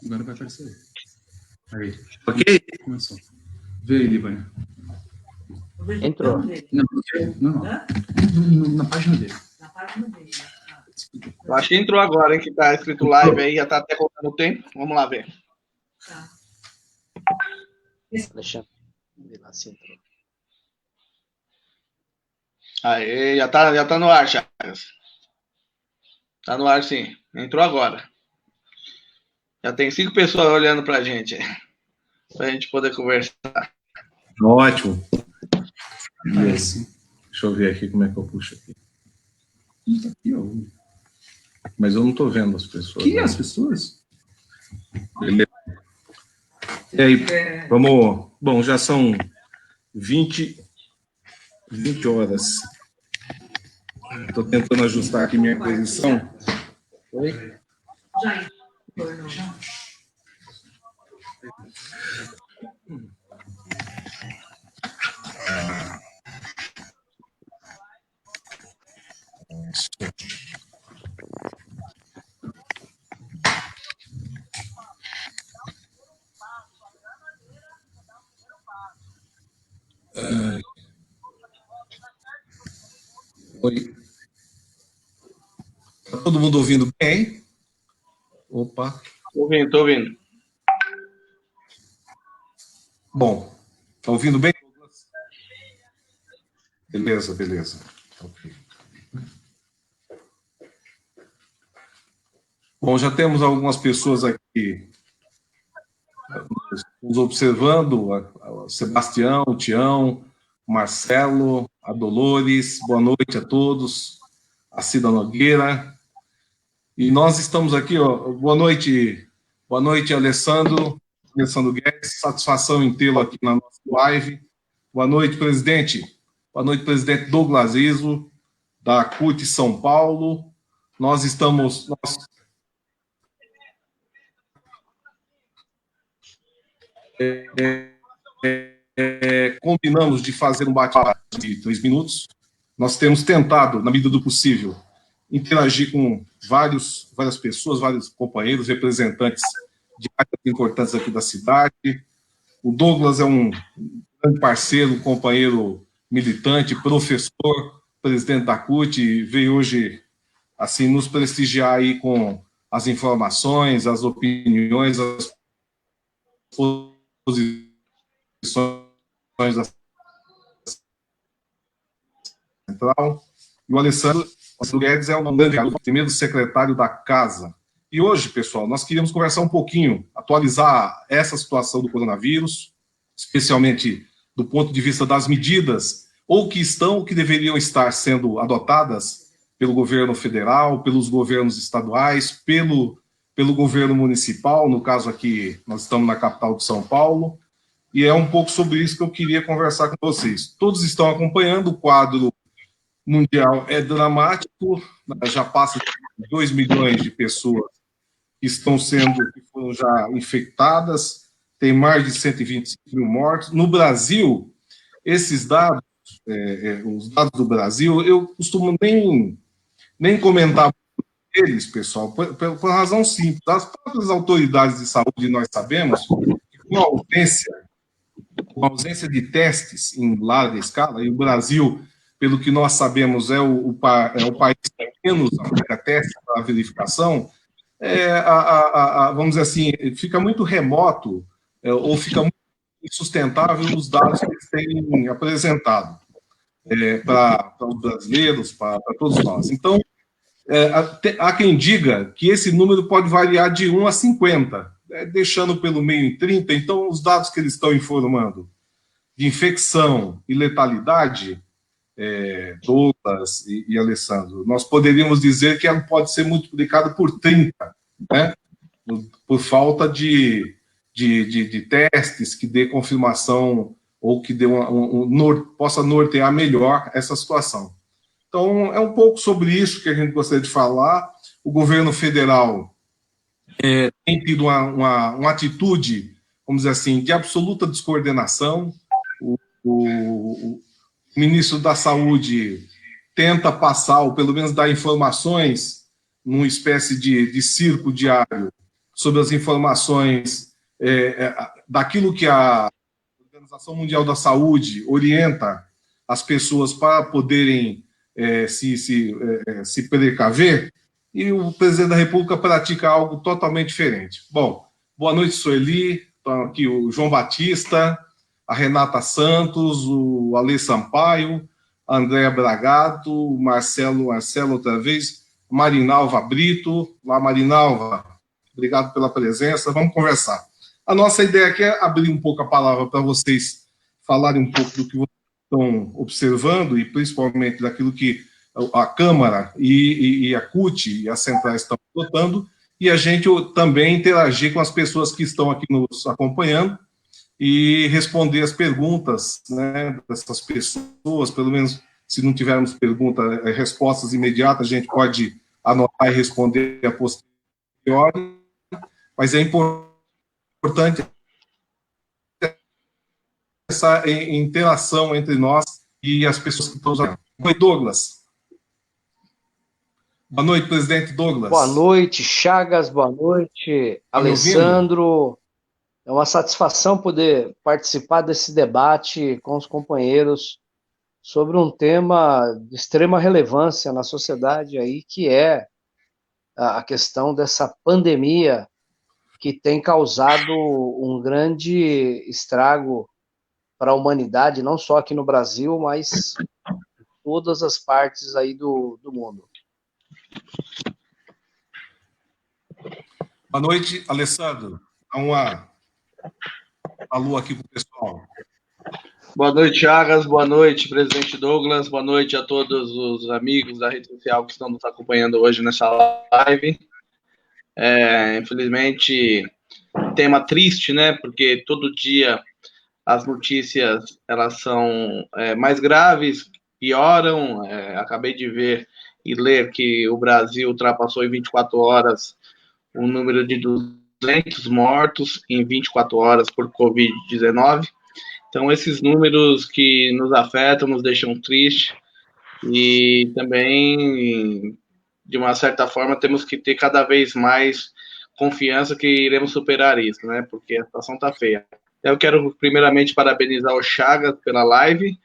Agora vai aparecer. Aí. Ok? Começou. Vê aí, Livânia. Entrou. Não. Na página dele. Na página dele. Eu acho que entrou agora, hein? Que tá escrito live aí, já tá até contando o tempo. Vamos lá ver. Tá. Deixa eu ver lá se entrou. Aí, já tá no ar, Chagas. Tá no ar, sim. Entrou agora. Já tem 5 pessoas olhando pra gente. Pra gente poder conversar. Ótimo. Parece. Deixa eu ver aqui como é que eu puxo aqui. Tá aqui, ó. Mas eu não estou vendo as pessoas. Que né? as pessoas? Beleza. E aí, vamos... Bom, já são 20 horas. Estou tentando ajustar aqui minha posição. Oi? Já entrou. Oi. Tá todo mundo ouvindo bem? Opa. Tô ouvindo. Bom, tá ouvindo bem? Beleza. Ok. Bom, já temos algumas pessoas aqui nos observando, o Sebastião, o Tião, o Marcelo, a Dolores, boa noite a todos, a Cida Nogueira. E nós estamos aqui, ó, boa noite, Alessandro Guedes, satisfação em tê-lo aqui na nossa live. Boa noite, presidente Douglas Iso, da CUT São Paulo. Nós combinamos de fazer um bate-papo de 3 minutos. Nós temos tentado, na medida do possível, interagir com várias pessoas, vários companheiros, representantes de áreas importantes aqui da cidade. O Douglas é um grande parceiro, um companheiro militante, professor, presidente da CUT, veio hoje assim nos prestigiar aí com as informações, as opiniões, as posições da Central. E o Alessandro Guedes é o primeiro secretário da Casa. E hoje, pessoal, nós queríamos conversar um pouquinho, atualizar essa situação do coronavírus, especialmente do ponto de vista das medidas, ou que estão, ou que deveriam estar sendo adotadas pelo governo federal, pelos governos estaduais, pelo governo municipal, no caso aqui, nós estamos na capital de São Paulo, e é um pouco sobre isso que eu queria conversar com vocês. Todos estão acompanhando, o quadro mundial é dramático, já passa de 2 milhões de pessoas que foram já infectadas, tem mais de 125 mil mortos. No Brasil, esses dados, os dados do Brasil, eu costumo nem comentar eles, pessoal, por razão simples. As próprias autoridades de saúde, nós sabemos, que com a ausência de testes em larga escala, e o Brasil, pelo que nós sabemos, é o país que menos aplica testes para verificação, vamos dizer assim, fica muito remoto, ou fica muito insustentável os dados que eles têm apresentado para os brasileiros, para todos nós. Então, há quem diga que esse número pode variar de 1 a 50, deixando pelo meio em 30. Então, os dados que eles estão informando de infecção e letalidade, Douglas e Alessandro, nós poderíamos dizer que ela pode ser multiplicado por 30, né? Por falta de testes que dê confirmação ou que dê possa nortear melhor essa situação. Então, é um pouco sobre isso que a gente gostaria de falar. O governo federal tem tido uma atitude, vamos dizer assim, de absoluta descoordenação. O ministro da Saúde tenta passar, ou pelo menos dar informações, numa espécie de circo diário, sobre as informações daquilo que a Organização Mundial da Saúde orienta as pessoas para poderem se precaver, e o presidente da República pratica algo totalmente diferente. Bom, boa noite, Sueli, estão aqui o João Batista, a Renata Santos, o Ale Sampaio, a Andréa Bragato, o Marcelo outra vez, Marinalva Brito. Lá, Marinalva, obrigado pela presença, vamos conversar. A nossa ideia aqui é abrir um pouco a palavra para vocês falarem um pouco do que vocês estão observando e principalmente daquilo que a Câmara e a CUT e as centrais estão adotando, e a gente também interagir com as pessoas que estão aqui nos acompanhando e responder as perguntas, né, dessas pessoas. Pelo menos, se não tivermos respostas imediatas, a gente pode anotar e responder a posteriori, mas é importante essa interação entre nós e as pessoas que estão usando. Oi, Douglas. Boa noite, presidente Douglas. Boa noite, Chagas, boa noite, Alessandro. É uma satisfação poder participar desse debate com os companheiros sobre um tema de extrema relevância na sociedade aí, que é a questão dessa pandemia que tem causado um grande estrago para a humanidade, não só aqui no Brasil, mas em todas as partes aí do mundo. Boa noite, Alessandro. Dá uma alô aqui para o pessoal. Boa noite, Chagas. Boa noite, presidente Douglas. Boa noite a todos os amigos da rede social que estão nos acompanhando hoje nessa live. Infelizmente, tema triste, né? Porque todo dia as notícias elas são mais graves, pioram. Acabei de ver e ler que o Brasil ultrapassou em 24 horas o número de 200 mortos em 24 horas por Covid-19. Então, esses números que nos afetam, nos deixam tristes, e também, de uma certa forma, temos que ter cada vez mais confiança que iremos superar isso, né? Porque a situação está feia. Eu quero, primeiramente, parabenizar o Chagas pela live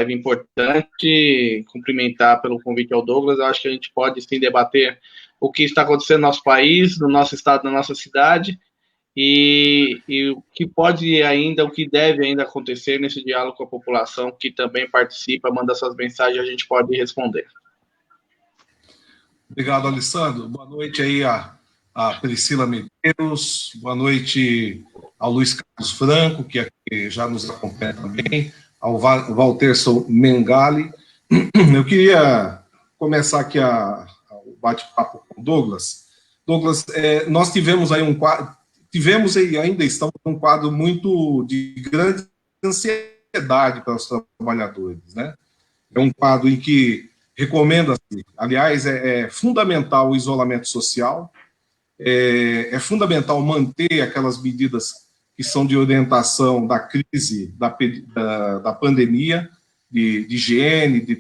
importante, cumprimentar pelo convite ao Douglas. Eu acho que a gente pode, sim, debater o que está acontecendo no nosso país, no nosso estado, na nossa cidade, e o que pode ainda, o que deve ainda acontecer nesse diálogo com a população, que também participa, manda suas mensagens, a gente pode responder. Obrigado, Alessandro. Boa noite aí a Priscila Medeiros, boa noite ao Luiz Carlos Franco, que aqui já nos acompanha também, ao Walterson Mengali. Eu queria começar aqui o bate-papo com o Douglas. Douglas, nós tivemos aí tivemos e ainda estamos num quadro muito de grande ansiedade para os trabalhadores, né? É um quadro em que recomenda-se, aliás, é fundamental o isolamento social, é fundamental manter aquelas medidas que são de orientação da crise, da pandemia, de higiene, de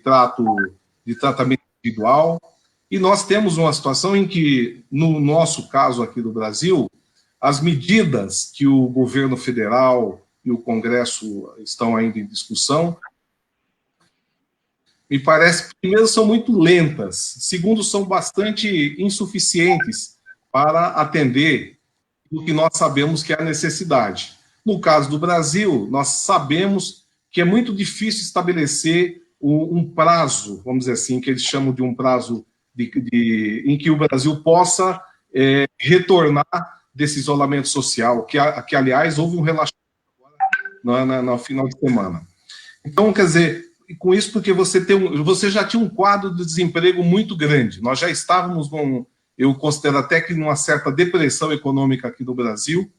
tratamento individual, e nós temos uma situação em que, no nosso caso aqui do Brasil, as medidas que o governo federal e o Congresso estão ainda em discussão, me parece, primeiro, são muito lentas, segundo, são bastante insuficientes para atender o que nós sabemos que é a necessidade. No caso do Brasil, nós sabemos que é muito difícil estabelecer um prazo, vamos dizer assim, que eles chamam de um prazo em que o Brasil possa retornar desse isolamento social, que aliás, houve um relaxamento agora no final de semana. Então, quer dizer, com isso, porque você já tinha um quadro de desemprego muito grande. Nós já estávamos eu considero até que numa certa depressão econômica aqui no Brasil,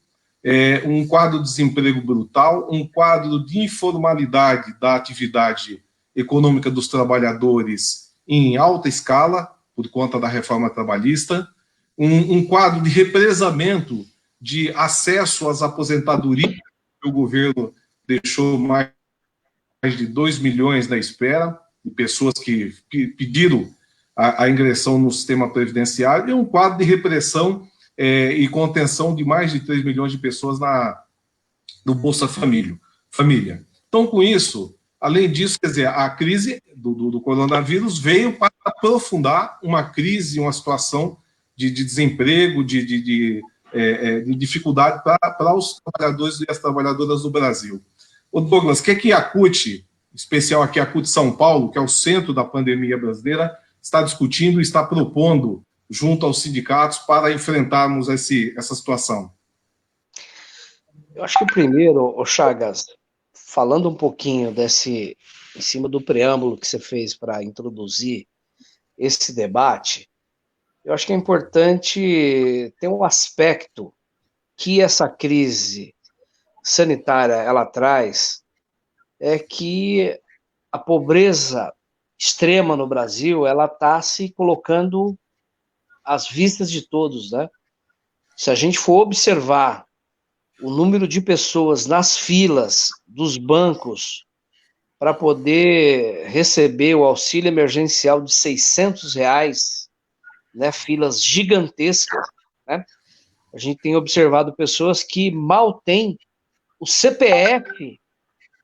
um quadro de desemprego brutal, um quadro de informalidade da atividade econômica dos trabalhadores em alta escala, por conta da reforma trabalhista, um quadro de represamento de acesso às aposentadorias, que o governo deixou mais de 2 milhões na espera, de pessoas que pediram a ingressão no sistema previdenciário, e um quadro de repressão e contenção de mais de 3 milhões de pessoas no Bolsa Família. Então, com isso, além disso, quer dizer, a crise do coronavírus veio para aprofundar uma crise, uma situação de desemprego, de dificuldade para os trabalhadores e as trabalhadoras do Brasil. Ô Douglas, o que a CUT, em especial aqui a CUT São Paulo, que é o centro da pandemia brasileira, está discutindo e está propondo junto aos sindicatos para enfrentarmos essa situação? Eu acho que primeiro, Chagas, falando um pouquinho em cima do preâmbulo que você fez para introduzir esse debate, eu acho que é importante ter um aspecto que essa crise sanitária ela traz, é que a pobreza extrema no Brasil, ela está se colocando às vistas de todos, né? Se a gente for observar o número de pessoas nas filas dos bancos para poder receber o auxílio emergencial de R$600, né, filas gigantescas, né? A gente tem observado pessoas que mal têm o CPF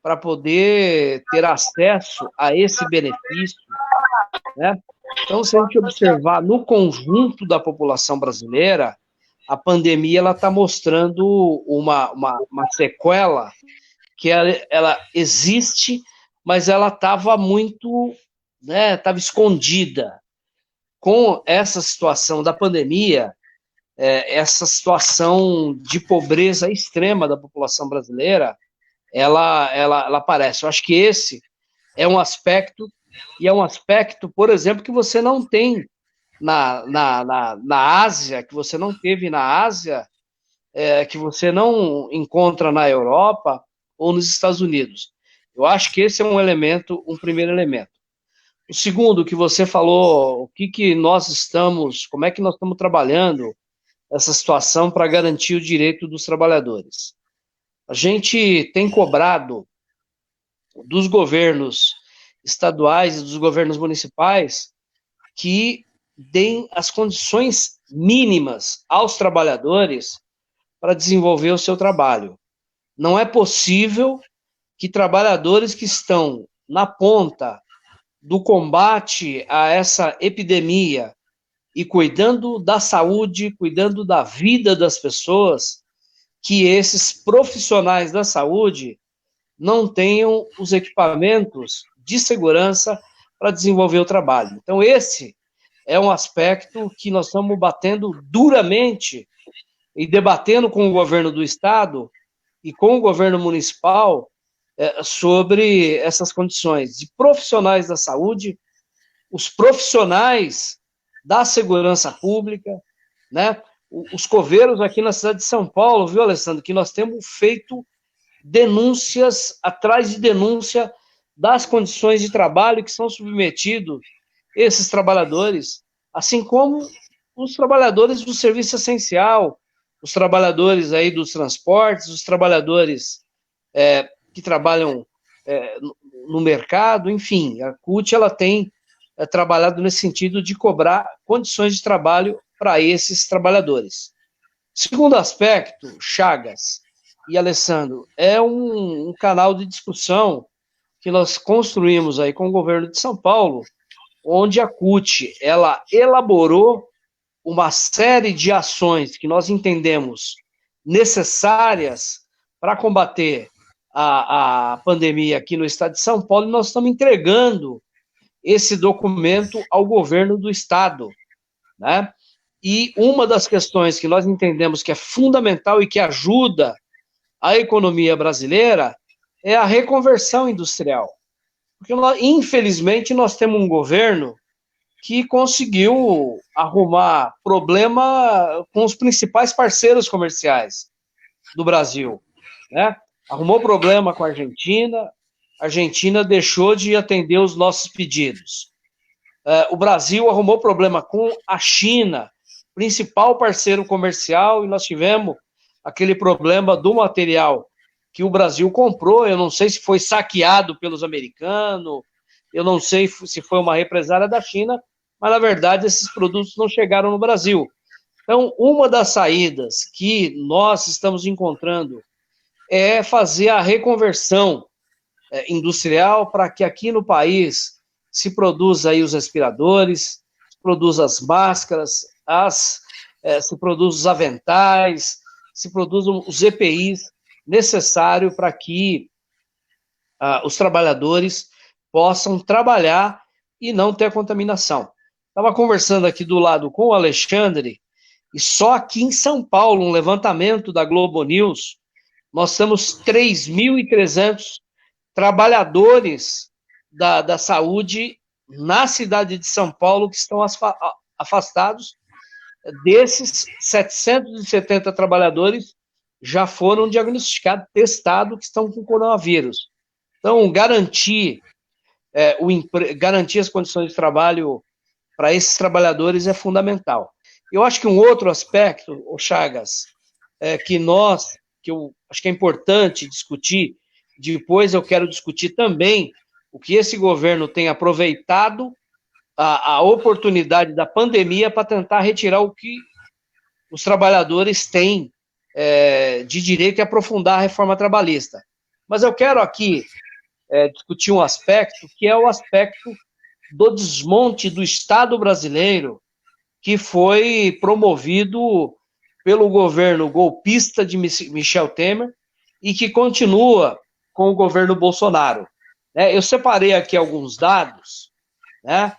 para poder ter acesso a esse benefício, né? Então, se a gente observar no conjunto da população brasileira, a pandemia ela está mostrando uma sequela que ela existe, mas ela estava muito, né, estava escondida. Com essa situação da pandemia, essa situação de pobreza extrema da população brasileira, ela aparece. Eu acho que esse é um aspecto, e é um aspecto, por exemplo, que você não tem na Ásia, que você não teve na Ásia, que você não encontra na Europa ou nos Estados Unidos. Eu acho que esse é um primeiro elemento. O segundo, que você falou, como é que nós estamos trabalhando essa situação para garantir o direito dos trabalhadores. A gente tem cobrado dos governos estaduais e dos governos municipais que deem as condições mínimas aos trabalhadores para desenvolver o seu trabalho. Não é possível que trabalhadores que estão na ponta do combate a essa epidemia e cuidando da saúde, cuidando da vida das pessoas, que esses profissionais da saúde não tenham os equipamentos de segurança para desenvolver o trabalho. Então, esse é um aspecto que nós estamos batendo duramente e debatendo com o governo do Estado e com o governo municipal sobre essas condições de profissionais da saúde, os profissionais da segurança pública, né? Os coveiros aqui na cidade de São Paulo, viu, Alessandro, que nós temos feito denúncias atrás de denúncia das condições de trabalho que são submetidos esses trabalhadores, assim como os trabalhadores do serviço essencial, os trabalhadores aí dos transportes, os trabalhadores que trabalham no mercado, enfim, a CUT ela tem trabalhado nesse sentido de cobrar condições de trabalho para esses trabalhadores. Segundo aspecto, Chagas e Alessandro, é um canal de discussão que nós construímos aí com o governo de São Paulo, onde a CUT ela elaborou uma série de ações que nós entendemos necessárias para combater a pandemia aqui no estado de São Paulo, e nós estamos entregando esse documento ao governo do estado, né? E uma das questões que nós entendemos que é fundamental e que ajuda a economia brasileira é a reconversão industrial. Porque, infelizmente, nós temos um governo que conseguiu arrumar problema com os principais parceiros comerciais do Brasil, né? Arrumou problema com a Argentina deixou de atender os nossos pedidos. O Brasil arrumou problema com a China, principal parceiro comercial, e nós tivemos aquele problema do material que o Brasil comprou. Eu não sei se foi saqueado pelos americanos, eu não sei se foi uma represália da China, mas, na verdade, esses produtos não chegaram no Brasil. Então, uma das saídas que nós estamos encontrando é fazer a reconversão industrial para que aqui no país se produza aí os respiradores, se produza as máscaras, se produza os aventais, se produzam os EPIs necessários para que os trabalhadores possam trabalhar e não ter contaminação. Estava conversando aqui do lado com o Alexandre, e só aqui em São Paulo, um levantamento da Globo News, nós temos 3.300 trabalhadores da saúde na cidade de São Paulo que estão afastados. Desses 770 trabalhadores já foram diagnosticados, testados, que estão com coronavírus. Então, garantir as condições de trabalho para esses trabalhadores é fundamental. Eu acho que um outro aspecto, Chagas, que eu acho que é importante discutir, depois eu quero discutir também o que esse governo tem aproveitado a oportunidade da pandemia para tentar retirar o que os trabalhadores têm de direito e aprofundar a reforma trabalhista. Mas eu quero aqui discutir um aspecto que é o aspecto do desmonte do Estado brasileiro, que foi promovido pelo governo golpista de Michel Temer e que continua com o governo Bolsonaro. Eu separei aqui alguns dados, né,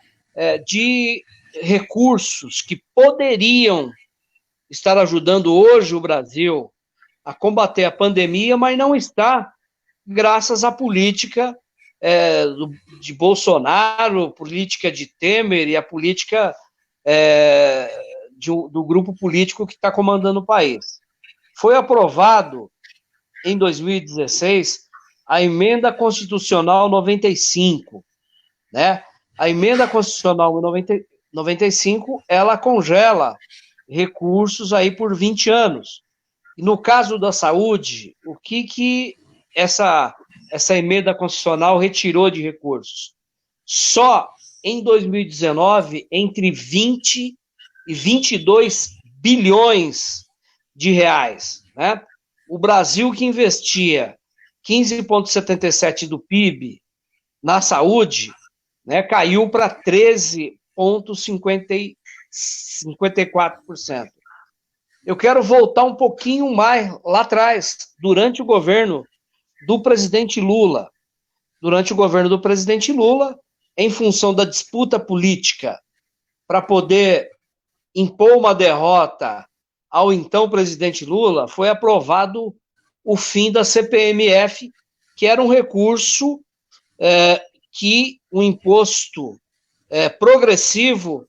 de recursos que poderiam estar ajudando hoje o Brasil a combater a pandemia, mas não está, graças à política de Bolsonaro, política de Temer e a política do grupo político que está comandando o país. Foi aprovado, em 2016, a Emenda Constitucional 95, né? A Emenda Constitucional 95, ela congela recursos aí por 20 anos. E no caso da saúde, o que essa Emenda Constitucional retirou de recursos? Só em 2019, entre 20 e 22 bilhões de reais, né? O Brasil, que investia 15,77% do PIB na saúde, né, caiu para 13,54%. Eu quero voltar um pouquinho mais lá atrás, durante o governo do presidente Lula. Durante o governo do presidente Lula, em função da disputa política para poder impor uma derrota ao então presidente Lula, foi aprovado o fim da CPMF, que era um recurso que um imposto progressivo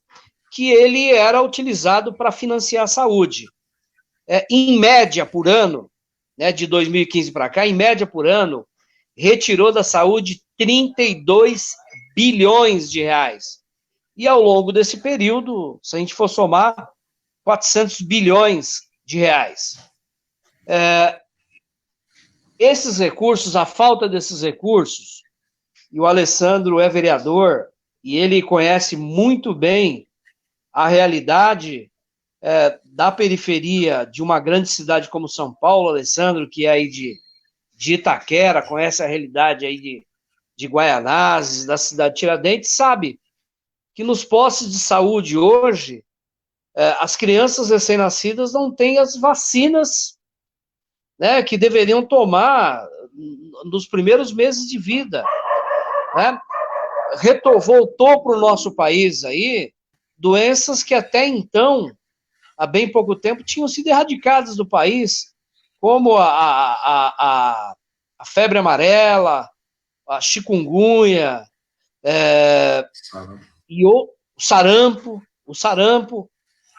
que ele era utilizado para financiar a saúde. Em média, por ano, né, de 2015 para cá, em média por ano, retirou da saúde 32 bilhões de reais. E ao longo desse período, se a gente for somar, 400 bilhões de reais. Esses recursos, a falta desses recursos, e o Alessandro é vereador, e ele conhece muito bem a realidade da periferia de uma grande cidade como São Paulo, Alessandro, que é aí de Itaquera, conhece a realidade aí de Guaianazes, da cidade de Tiradentes, sabe que nos postos de saúde hoje, as crianças recém-nascidas não têm as vacinas, né, que deveriam tomar nos primeiros meses de vida, né? Voltou para o nosso país aí doenças que até então, há bem pouco tempo, tinham sido erradicadas do país, como a febre amarela, a chikungunya, e o sarampo,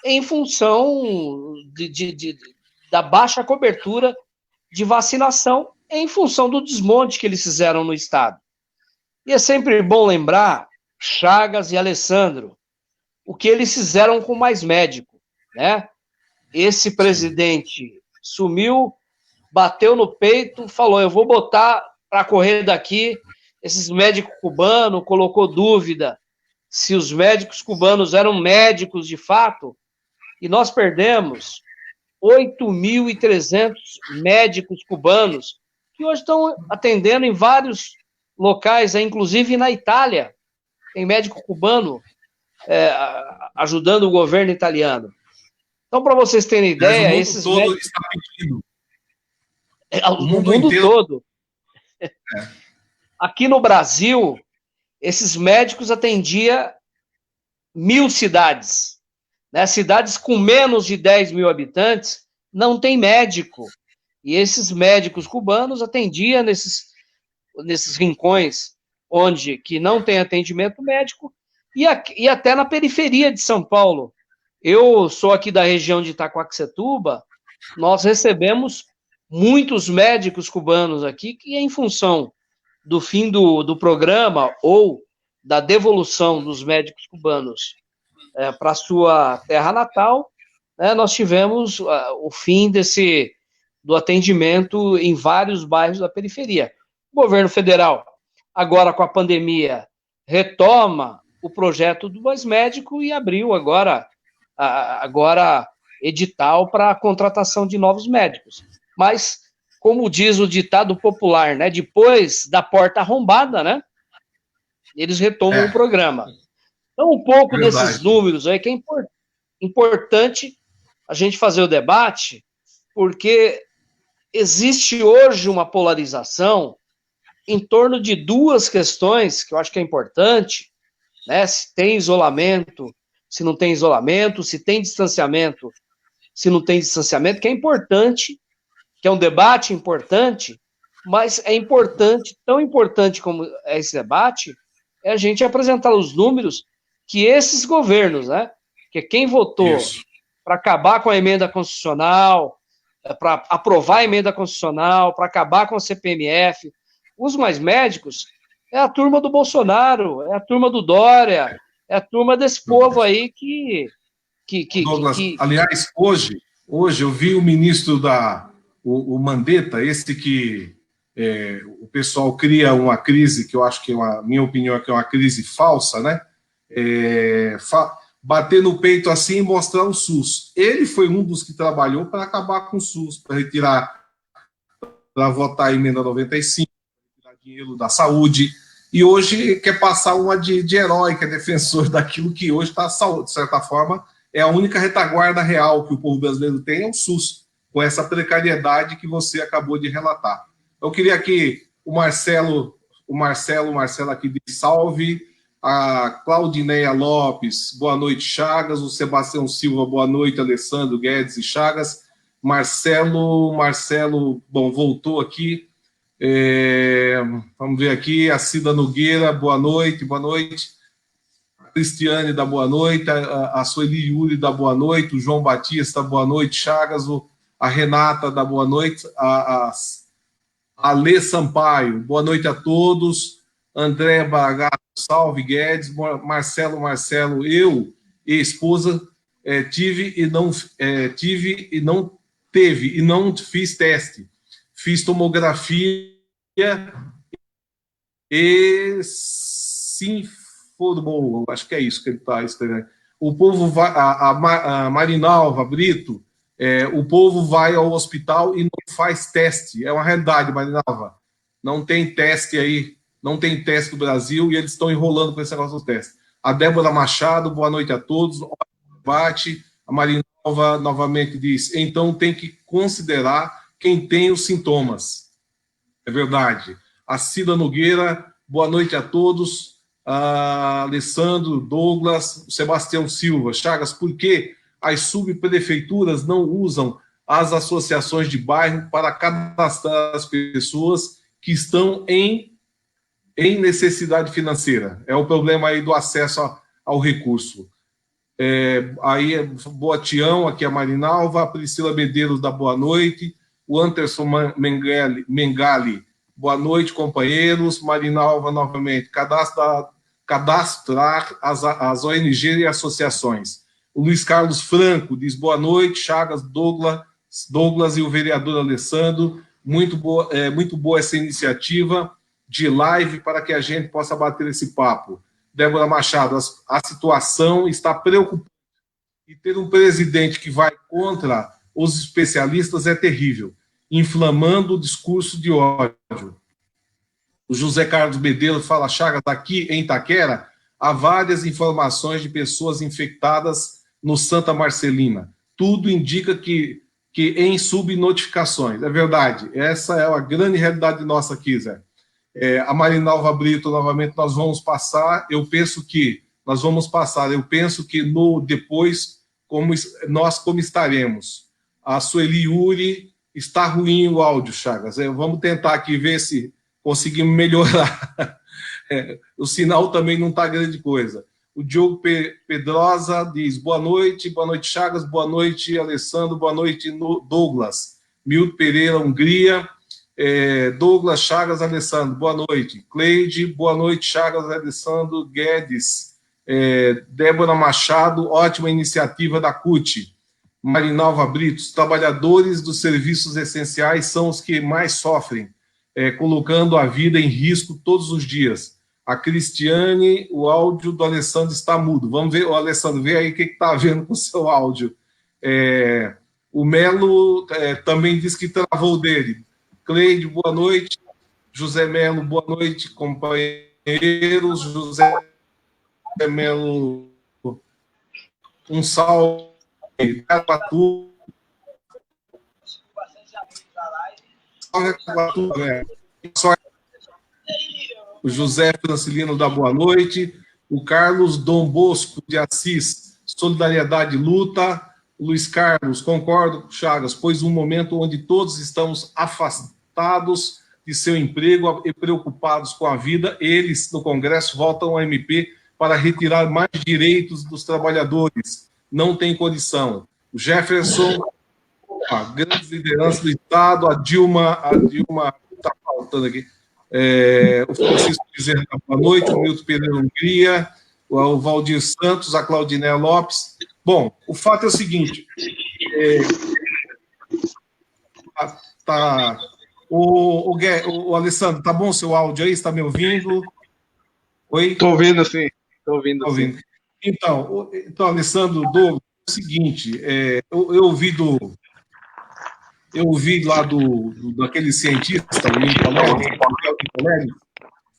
em função da baixa cobertura de vacinação, em função do desmonte que eles fizeram no Estado. E é sempre bom lembrar, Chagas e Alessandro, o que eles fizeram com mais médico, né? Esse presidente sumiu, bateu no peito, falou, eu vou botar para correr daqui esses médicos cubanos, colocou dúvida se os médicos cubanos eram médicos de fato, e nós perdemos 8.300 médicos cubanos, que hoje estão atendendo em vários locais, inclusive na Itália. Tem médico cubano ajudando o governo italiano. Então, para vocês terem ideia, esses todo médicos... está pedindo. O mundo inteiro... todo. Aqui no Brasil, esses médicos atendiam 1.000 cidades. Né? Cidades com menos de 10 mil habitantes não tem médico. E esses médicos cubanos atendiam nesses rincões que não tem atendimento médico e até na periferia de São Paulo. Eu sou aqui da região de Itaquaquecetuba, nós recebemos muitos médicos cubanos aqui que, em função do fim do programa ou da devolução dos médicos cubanos para sua terra natal, nós tivemos o fim do atendimento em vários bairros da periferia. O governo federal, agora com a pandemia, retoma o projeto do Mais Médico e abriu agora edital para a contratação de novos médicos. Mas, como diz o ditado popular, né, depois da porta arrombada, né, eles retomam o programa. Então, um pouco desses números aí que é importante a gente fazer o debate, porque existe hoje uma polarização em torno de duas questões que eu acho que é importante, né, se tem isolamento, se não tem isolamento, se tem distanciamento, se não tem distanciamento, que é importante, que é um debate importante, mas é importante, tão importante como é esse debate, é a gente apresentar os números que esses governos, né, que quem votou para acabar com a emenda constitucional, para aprovar a emenda constitucional, para acabar com a CPMF, os Mais Médicos, é a turma do Bolsonaro, é a turma do Dória, é a turma desse povo aí Douglas, aliás, hoje eu vi o ministro o Mandetta, esse que o pessoal cria uma crise, que eu acho que minha opinião é que é uma crise falsa, né? Bater no peito assim e mostrar o SUS. Ele foi um dos que trabalhou para acabar com o SUS, para retirar, para votar a emenda 95, para retirar dinheiro da saúde, e hoje quer passar uma de herói, que é defensor daquilo que hoje está, de certa forma, é a única retaguarda real que o povo brasileiro tem, é o SUS, com essa precariedade que você acabou de relatar. Eu queria aqui o Marcelo aqui de salve, a Claudineia Lopes, boa noite, Chagas, o Sebastião Silva, boa noite, Alessandro Guedes e Chagas, Marcelo, bom, voltou aqui, vamos ver aqui, a Cida Nogueira, boa noite, a Cristiane da boa noite, a Sueli Yuri da boa noite, o João Batista, boa noite, Chagas, a Renata da boa noite, a Alê Sampaio, boa noite a todos, André Baragato, salve Guedes, Marcelo, eu e esposa tive e não fiz teste, fiz tomografia e sim, bom, acho que é isso que ele está escrevendo. O povo vai, a Marinalva Brito, o povo vai ao hospital e não faz teste, é uma realidade, Marinalva, não tem teste aí, não tem teste no Brasil e eles estão enrolando com esse negócio dos testes. A Débora Machado, boa noite a todos. Debate. A Marinalva novamente diz, então tem que considerar quem tem os sintomas. É verdade. A Cida Nogueira, boa noite a todos. A Alessandro, Douglas, Sebastião Silva. Chagas, por que as subprefeituras não usam as associações de bairro para cadastrar as pessoas que estão em necessidade financeira? É o problema aí do acesso ao recurso. Aí, boa Tião, aqui a Marinalva, a Priscila Medeiros da boa noite, o Anderson Mengali, boa noite, companheiros. Marinalva, novamente, cadastrar as ONGs e associações. O Luiz Carlos Franco diz boa noite, Chagas, Douglas e o vereador Alessandro, muito boa essa iniciativa de live para que a gente possa bater esse papo. Débora Machado, a situação está preocupante E ter um presidente que vai contra os especialistas é terrível, inflamando o discurso de ódio. O José Carlos Medeiros fala, Chagas, aqui em Itaquera, há várias informações de pessoas infectadas no Santa Marcelina. Tudo indica que em subnotificações. É verdade, essa é a grande realidade nossa aqui, Zé. A Marinalva Brito, novamente, nós vamos passar, eu penso que no depois, como estaremos. A Sueli Yuri, está ruim o áudio, Chagas. Vamos tentar aqui ver se conseguimos melhorar. O sinal também não está grande coisa. O Diogo Pedrosa diz, boa noite Chagas, boa noite Alessandro, boa noite Douglas. Milton Pereira, Hungria, Douglas, Chagas, Alessandro, boa noite. Cleide, boa noite Chagas, Alessandro, Guedes, Débora Machado, ótima iniciativa da CUT. Marinalva Brito, os trabalhadores dos serviços essenciais são os que mais sofrem, colocando a vida em risco todos os dias. A Cristiane, o áudio do Alessandro está mudo. Vamos ver, o Alessandro, vê aí o que está havendo com o seu áudio. O Melo também diz que travou dele. Cleide, boa noite. José Melo, boa noite, companheiros. José Melo, um salve. O José Francilino da boa noite, o Carlos Dom Bosco de Assis, solidariedade e luta. Luiz Carlos, concordo com Chagas, pois um momento onde todos estamos afastados de seu emprego e preocupados com a vida, eles no Congresso votam ao MP para retirar mais direitos dos trabalhadores. Não tem condição. O Jefferson, a grande liderança do Estado, a Dilma está faltando aqui. O Francisco Bezerra, boa noite, o Milton Pereira Hungria, o Valdir Santos, a Claudinéia Lopes. Bom, o fato é o seguinte, o Alessandro, tá bom o seu áudio aí? Está me ouvindo? Oi? Estou ouvindo, sim. Estou ouvindo. Então, Alessandro, Douglas, é o seguinte, eu ouvi lá daquele cientista, o Lincoln,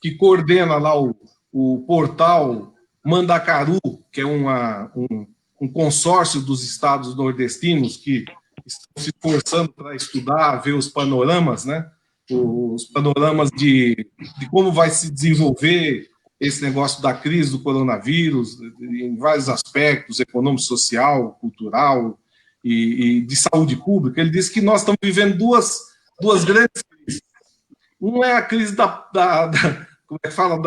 que coordena lá o portal Mandacaru, que é um consórcio dos estados nordestinos que estão se esforçando para estudar, ver os panoramas, né? Os panoramas de como vai se desenvolver esse negócio da crise do coronavírus, em vários aspectos, econômico, social, cultural e de saúde pública. Ele disse que nós estamos vivendo duas grandes crises. Uma é a crise como é que fala,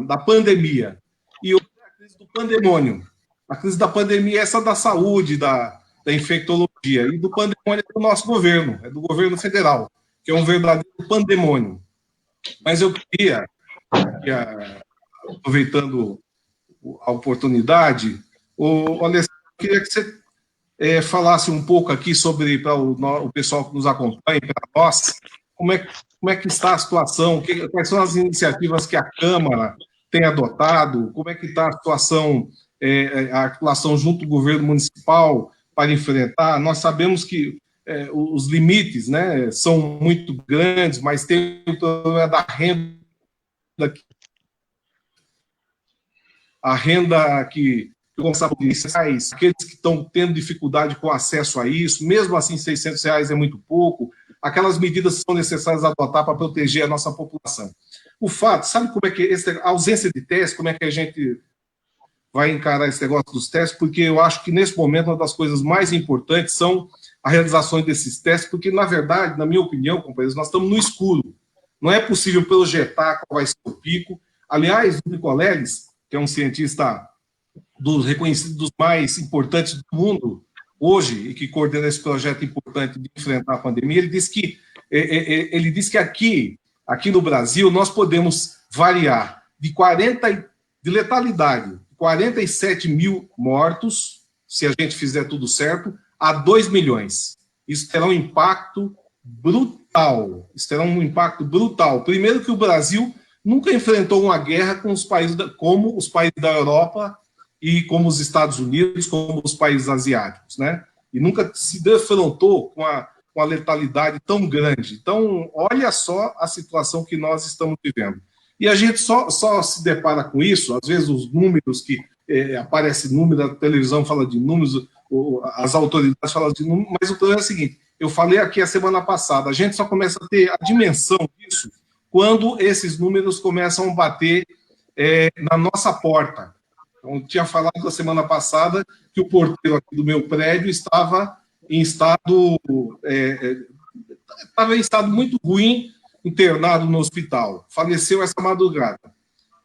da pandemia, e outra é a crise do pandemônio. A crise da pandemia é essa da saúde, da infectologia, e do pandemônio é do nosso governo, é do governo federal, que é um verdadeiro pandemônio. Mas eu queria aproveitando a oportunidade, Alessandro, eu queria que você falasse um pouco aqui sobre, para o pessoal que nos acompanha, para nós, como é que está a situação, quais são as iniciativas que a Câmara tem adotado, como é que está a situação, a articulação junto do governo municipal para enfrentar. Nós sabemos que os limites, né, são muito grandes, mas tem o problema da renda, a renda que aqueles que estão tendo dificuldade com acesso a isso, mesmo assim R$600 é muito pouco, aquelas medidas são necessárias adotar para proteger a nossa população. O fato, sabe como é que a ausência de testes, como é que a gente vai encarar esse negócio dos testes? Porque eu acho que nesse momento uma das coisas mais importantes são a realização desses testes, porque na verdade, na minha opinião, companheiros, nós estamos no escuro. Não é possível projetar qual vai ser o pico. Aliás, o Nicoleles, que é um cientista reconhecido dos mais importantes do mundo hoje e que coordena esse projeto importante de enfrentar a pandemia, ele disse que aqui no Brasil nós podemos variar de letalidade, 47 mil mortos, se a gente fizer tudo certo, a 2 milhões. Isso terá um impacto brutal. Primeiro que o Brasil nunca enfrentou uma guerra com os países como os países da Europa e como os Estados Unidos, como os países asiáticos, né? E nunca se defrontou com a letalidade tão grande. Então, olha só a situação que nós estamos vivendo. E a gente só se depara com isso, às vezes os números que aparecem números, a televisão fala de números, as autoridades falam de números, mas o problema é o seguinte, eu falei aqui a semana passada, a gente só começa a ter a dimensão disso quando esses números começam a bater na nossa porta. Então, eu tinha falado na semana passada que o porteiro aqui do meu prédio estava em estado muito ruim, internado no hospital. Faleceu essa madrugada.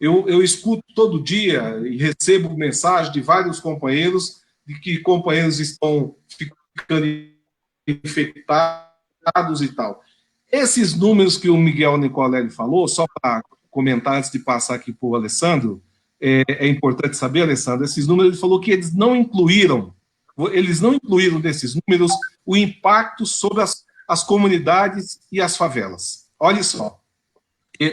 Eu escuto todo dia e recebo mensagem de vários companheiros de que companheiros estão ficando infectados e tal. Esses números que o Miguel Nicolelli falou, só para comentar antes de passar aqui para o Alessandro, é importante saber, Alessandro, esses números, ele falou que eles não incluíram nesses números o impacto sobre as comunidades e as favelas. Olha só,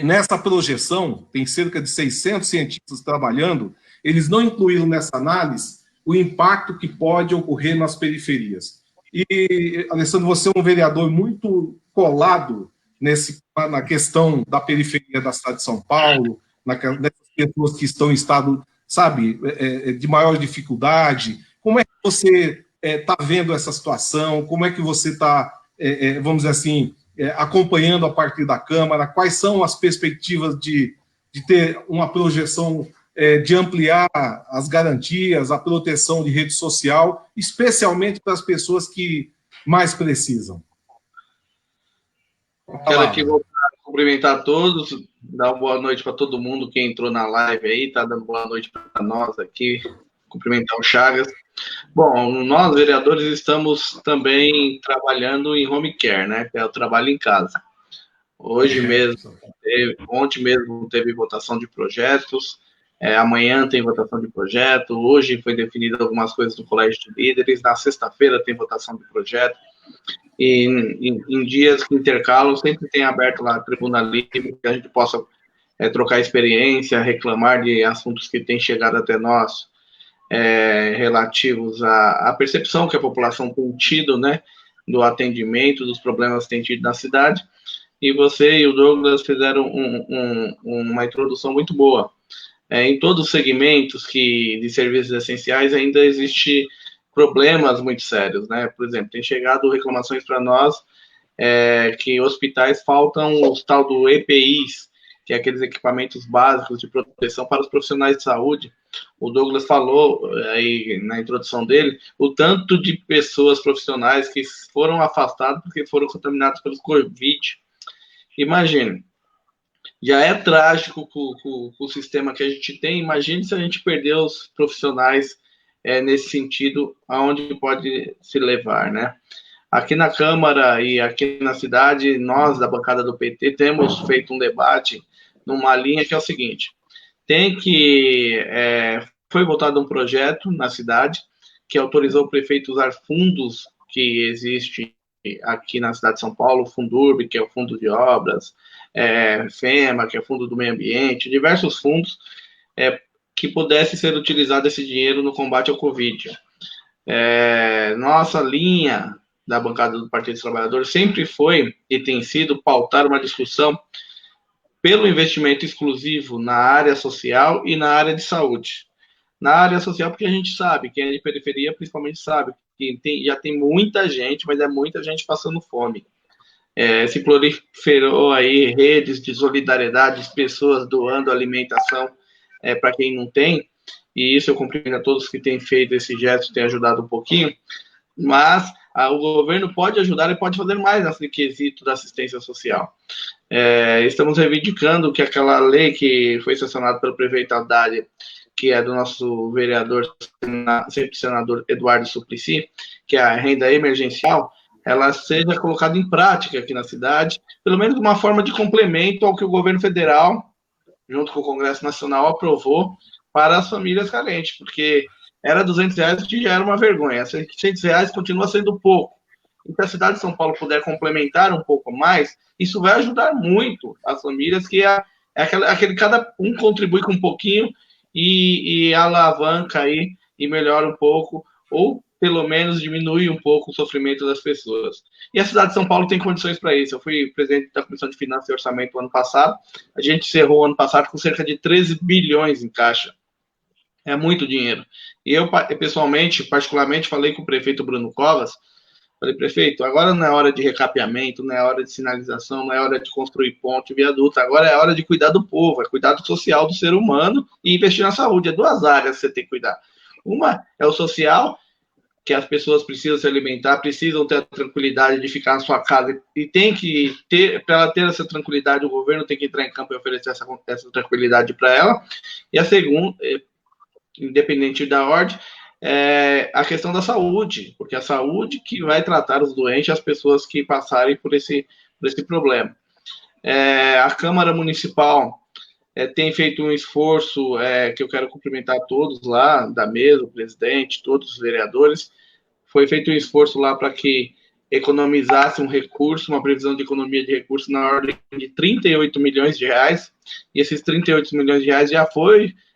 nessa projeção, tem cerca de 600 cientistas trabalhando, eles não incluíram nessa análise o impacto que pode ocorrer nas periferias. E, Alessandro, você é um vereador muito colado na questão da periferia da cidade de São Paulo, nessas pessoas que estão em estado, sabe, de maior dificuldade. Como é que você está vendo essa situação? Como é que você está, vamos dizer assim, acompanhando a partir da Câmara? Quais são as perspectivas de ter uma projeção, de ampliar as garantias, a proteção de rede social, especialmente para as pessoas que mais precisam? Quero aqui voltar a cumprimentar a todos, dar uma boa noite para todo mundo que entrou na live aí, tá dando boa noite para nós aqui, cumprimentar o Chagas. Bom, nós, vereadores, estamos também trabalhando em home care, né, que é o trabalho em casa. Ontem mesmo teve votação de projetos, amanhã tem votação de projeto, hoje foi definido algumas coisas no Colégio de Líderes, na sexta-feira tem votação de projeto, e em dias que intercalam, sempre tem aberto lá a tribuna livre, que a gente possa trocar experiência, reclamar de assuntos que têm chegado até nós, relativos à percepção que a população tem tido, né, do atendimento, dos problemas que tem tido na cidade, e você e o Douglas fizeram uma introdução muito boa. Em todos os segmentos de serviços essenciais ainda existe problemas muito sérios, né? Por exemplo, tem chegado reclamações para nós que hospitais faltam os tal do EPIs, que é aqueles equipamentos básicos de proteção para os profissionais de saúde. O Douglas falou aí na introdução dele o tanto de pessoas profissionais que foram afastadas porque foram contaminadas pelo Covid. Imagine, já é trágico com o sistema que a gente tem, imagine se a gente perder os profissionais nesse sentido, aonde pode se levar, né? Aqui na Câmara e aqui na cidade, nós, da bancada do PT, temos feito um debate numa linha que é o seguinte, foi votado um projeto na cidade que autorizou o prefeito a usar fundos que existem aqui na cidade de São Paulo, o Fundurb, que é o Fundo de Obras, FEMA, que é o Fundo do Meio Ambiente, diversos fundos que pudesse ser utilizado esse dinheiro no combate ao Covid. Nossa linha da bancada do Partido dos Trabalhadores sempre foi e tem sido pautar uma discussão pelo investimento exclusivo na área social e na área de saúde. Na área social, porque a gente sabe, quem é de periferia principalmente sabe, que já tem muita gente, mas é muita gente passando fome. Se proliferou aí redes de solidariedade, pessoas doando alimentação para quem não tem, e isso eu cumprimento a todos que têm feito esse gesto, têm ajudado um pouquinho, mas o governo pode ajudar e pode fazer mais nesse quesito da assistência social. Estamos reivindicando que aquela lei que foi sancionada pelo prefeito Haddad, que é do nosso vereador, sempre senador Eduardo Suplicy, que é a renda emergencial, ela seja colocada em prática aqui na cidade, pelo menos de uma forma de complemento ao que o governo federal, junto com o Congresso Nacional, aprovou para as famílias carentes, porque era R$200 que já era uma vergonha, R$600 continua sendo pouco. E se a cidade de São Paulo puder complementar um pouco mais, isso vai ajudar muito as famílias, que aquele cada um contribui com um pouquinho, e alavanca aí e melhora um pouco, ou pelo menos diminui um pouco o sofrimento das pessoas. E a cidade de São Paulo tem condições para isso. Eu fui presidente da Comissão de Finanças e Orçamento ano passado, a gente encerrou o ano passado com cerca de 13 bilhões em caixa. É muito dinheiro. E eu, pessoalmente, particularmente, falei com o prefeito Bruno Covas, falei, prefeito, agora não é hora de recapeamento, não é hora de sinalização, não é hora de construir ponte, viaduto, agora é hora de cuidar do povo, é cuidar do social do ser humano e investir na saúde. É duas áreas que você tem que cuidar. Uma é o social, que as pessoas precisam se alimentar, precisam ter a tranquilidade de ficar na sua casa e tem que ter, para ela ter essa tranquilidade, o governo tem que entrar em campo e oferecer essa tranquilidade para ela. E a segunda, independente da ordem, é a questão da saúde, porque é a saúde que vai tratar os doentes, as pessoas que passarem por esse problema. A Câmara Municipal tem feito um esforço que eu quero cumprimentar todos lá, da mesa, o presidente, todos os vereadores. Foi feito um esforço lá para que economizasse um recurso, uma previsão de economia de recursos na ordem de 38 milhões de reais, e esses 38 milhões de reais já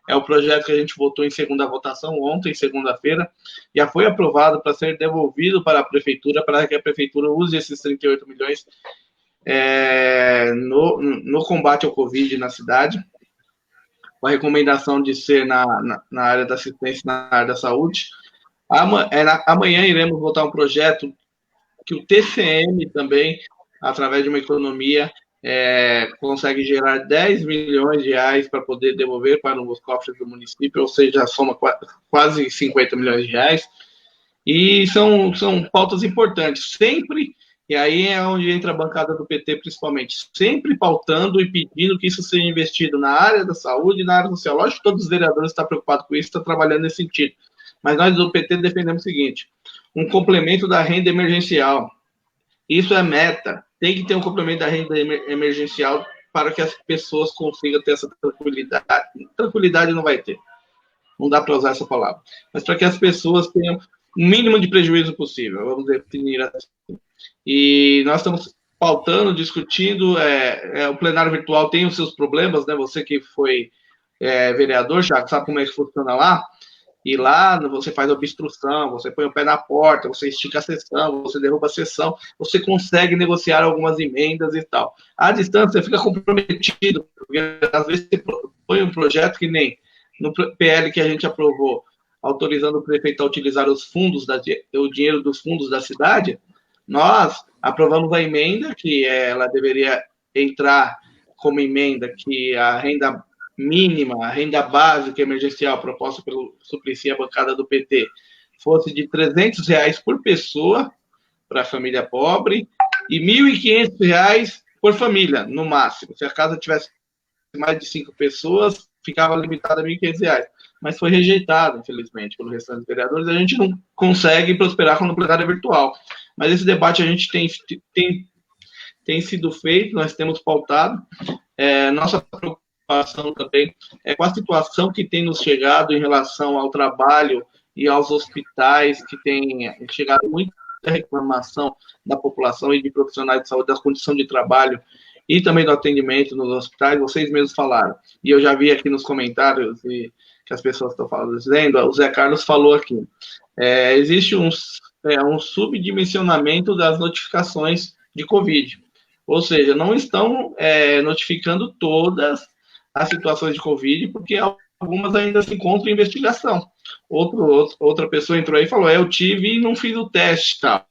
é o projeto que a gente votou em segunda votação ontem, segunda-feira, já foi aprovado para ser devolvido para a prefeitura, para que a prefeitura use esses 38 milhões no combate ao Covid na cidade, com a recomendação de ser na área da assistência, na área da saúde. Amanhã iremos votar um projeto que o TCM também, através de uma economia, consegue gerar 10 milhões de reais para poder devolver para os cofres do município, ou seja, soma quase 50 milhões de reais. E são pautas importantes, sempre, e aí é onde entra a bancada do PT principalmente, sempre pautando e pedindo que isso seja investido na área da saúde e na área social. Lógico que todos os vereadores estão preocupados com isso, estão trabalhando nesse sentido. Mas nós do PT defendemos o seguinte: um complemento da renda emergencial. Isso é meta. Tem que ter um complemento da renda emergencial para que as pessoas consigam ter essa tranquilidade. Tranquilidade não vai ter. Não dá para usar essa palavra. Mas para que as pessoas tenham o mínimo de prejuízo possível, vamos definir assim. E nós estamos pautando, discutindo. O plenário virtual tem os seus problemas, né? Você que foi vereador, já sabe como é que funciona lá. E lá você faz obstrução, você põe o pé na porta, você estica a sessão, você derruba a sessão, você consegue negociar algumas emendas e tal. À distância, você fica comprometido, porque às vezes você põe um projeto que nem no PL que a gente aprovou, autorizando o prefeito a utilizar o dinheiro dos fundos da cidade, nós aprovamos a emenda, que ela deveria entrar como emenda, que a renda mínima, a renda básica emergencial proposta pelo Suplicy, a bancada do PT, fosse de R$300 por pessoa para a família pobre e R$1.500 por família, no máximo. Se a casa tivesse mais de 5 pessoas, ficava limitada a R$1.500. Mas foi rejeitado, infelizmente, pelo restante dos vereadores. A gente não consegue prosperar quando o plenário é virtual. Mas esse debate a gente tem sido feito, nós temos pautado. Nossa preocupação também com a situação que tem nos chegado em relação ao trabalho e aos hospitais, que tem chegado muita reclamação da população e de profissionais de saúde, da condição de trabalho e também do atendimento nos hospitais. Vocês mesmos falaram, e eu já vi aqui nos comentários que as pessoas estão falando, dizendo, o Zé Carlos falou aqui, existe um subdimensionamento das notificações de Covid, ou seja, não estão notificando todas as situações de Covid, porque algumas ainda se encontram em investigação. Outra pessoa entrou aí e falou, eu tive e não fiz o teste, tal.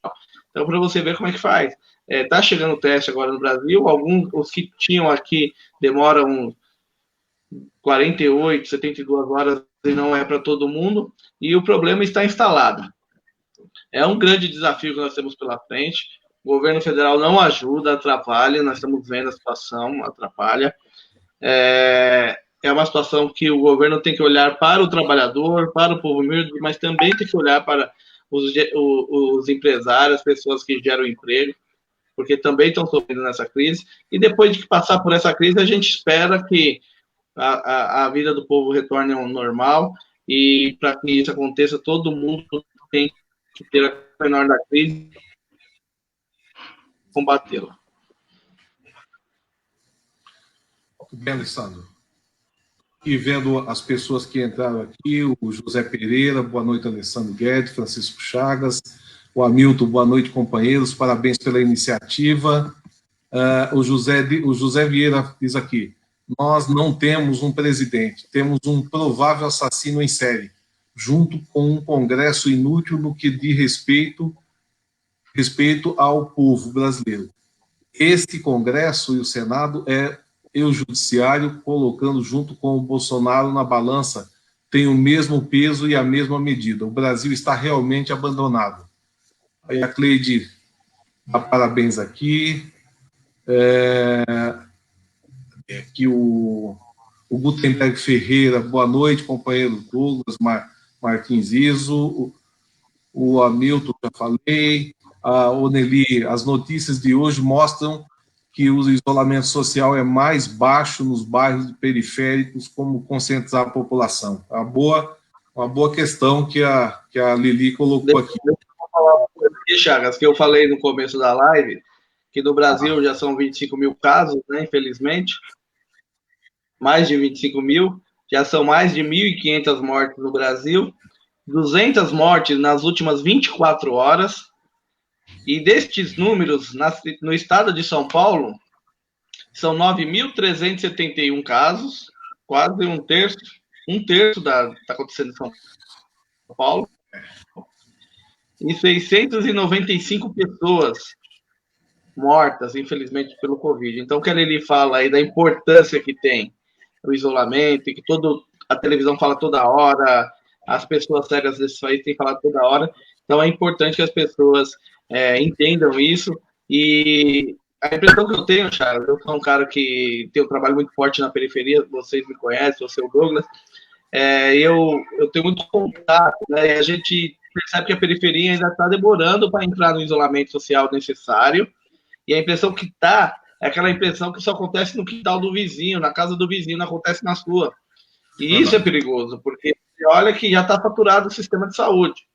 Então, para você ver como é que faz. Está chegando o teste agora no Brasil, os que tinham aqui demoram 48, 72 horas e não é para todo mundo, e o problema está instalado. É um grande desafio que nós temos pela frente. O governo federal não ajuda, atrapalha, nós estamos vendo a situação, atrapalha. É uma situação que o governo tem que olhar para o trabalhador, para o povo humilde, mas também tem que olhar para os empresários, as pessoas que geram emprego, porque também estão sofrendo nessa crise. E depois de passar por essa crise, a gente espera que a vida do povo retorne ao normal, e para que isso aconteça, todo mundo tem que ter a menor da crise e combatê-la. Muito bem, Alessandro. E vendo as pessoas que entraram aqui, o José Pereira, boa noite, Alessandro Guedes, Francisco Chagas, o Hamilton, boa noite, companheiros, parabéns pela iniciativa. O José Vieira diz aqui, nós não temos um presidente, temos um provável assassino em série, junto com um congresso inútil no que diz respeito ao povo brasileiro. Este congresso e o Senado e o judiciário, colocando junto com o Bolsonaro na balança, tem o mesmo peso e a mesma medida. O Brasil está realmente abandonado. Aí a Cleide dá parabéns aqui. Aqui o Gutenberg Ferreira, boa noite, companheiro Douglas, Martins Iso, o Hamilton, já falei, a Oneli, as notícias de hoje mostram que o isolamento social é mais baixo nos bairros periféricos, como conscientizar a população. Uma boa questão que a Lili colocou aqui. Deixa eu falar uma coisa aqui, Chagas, que eu falei no começo da live, que no Brasil já são 25 mil casos, né, infelizmente, mais de 25 mil, já são mais de 1.500 mortes no Brasil, 200 mortes nas últimas 24 horas, e destes números, no estado de São Paulo, são 9.371 casos, quase um terço está acontecendo em São Paulo, e 695 pessoas mortas, infelizmente, pelo Covid. Então, o que ele fala aí da importância que tem o isolamento, e que a televisão fala toda hora, as pessoas sérias desse país têm falado toda hora, então é importante que as pessoas entendam isso, e a impressão que eu tenho, Charles, eu sou um cara que tem um trabalho muito forte na periferia, vocês me conhecem, o seu Douglas, eu tenho muito contato, né, e a gente percebe que a periferia ainda está demorando para entrar no isolamento social necessário, e a impressão que está é aquela impressão que isso acontece no quintal do vizinho, na casa do vizinho, não acontece na sua. E isso é perigoso, porque olha que já está saturado o sistema de saúde.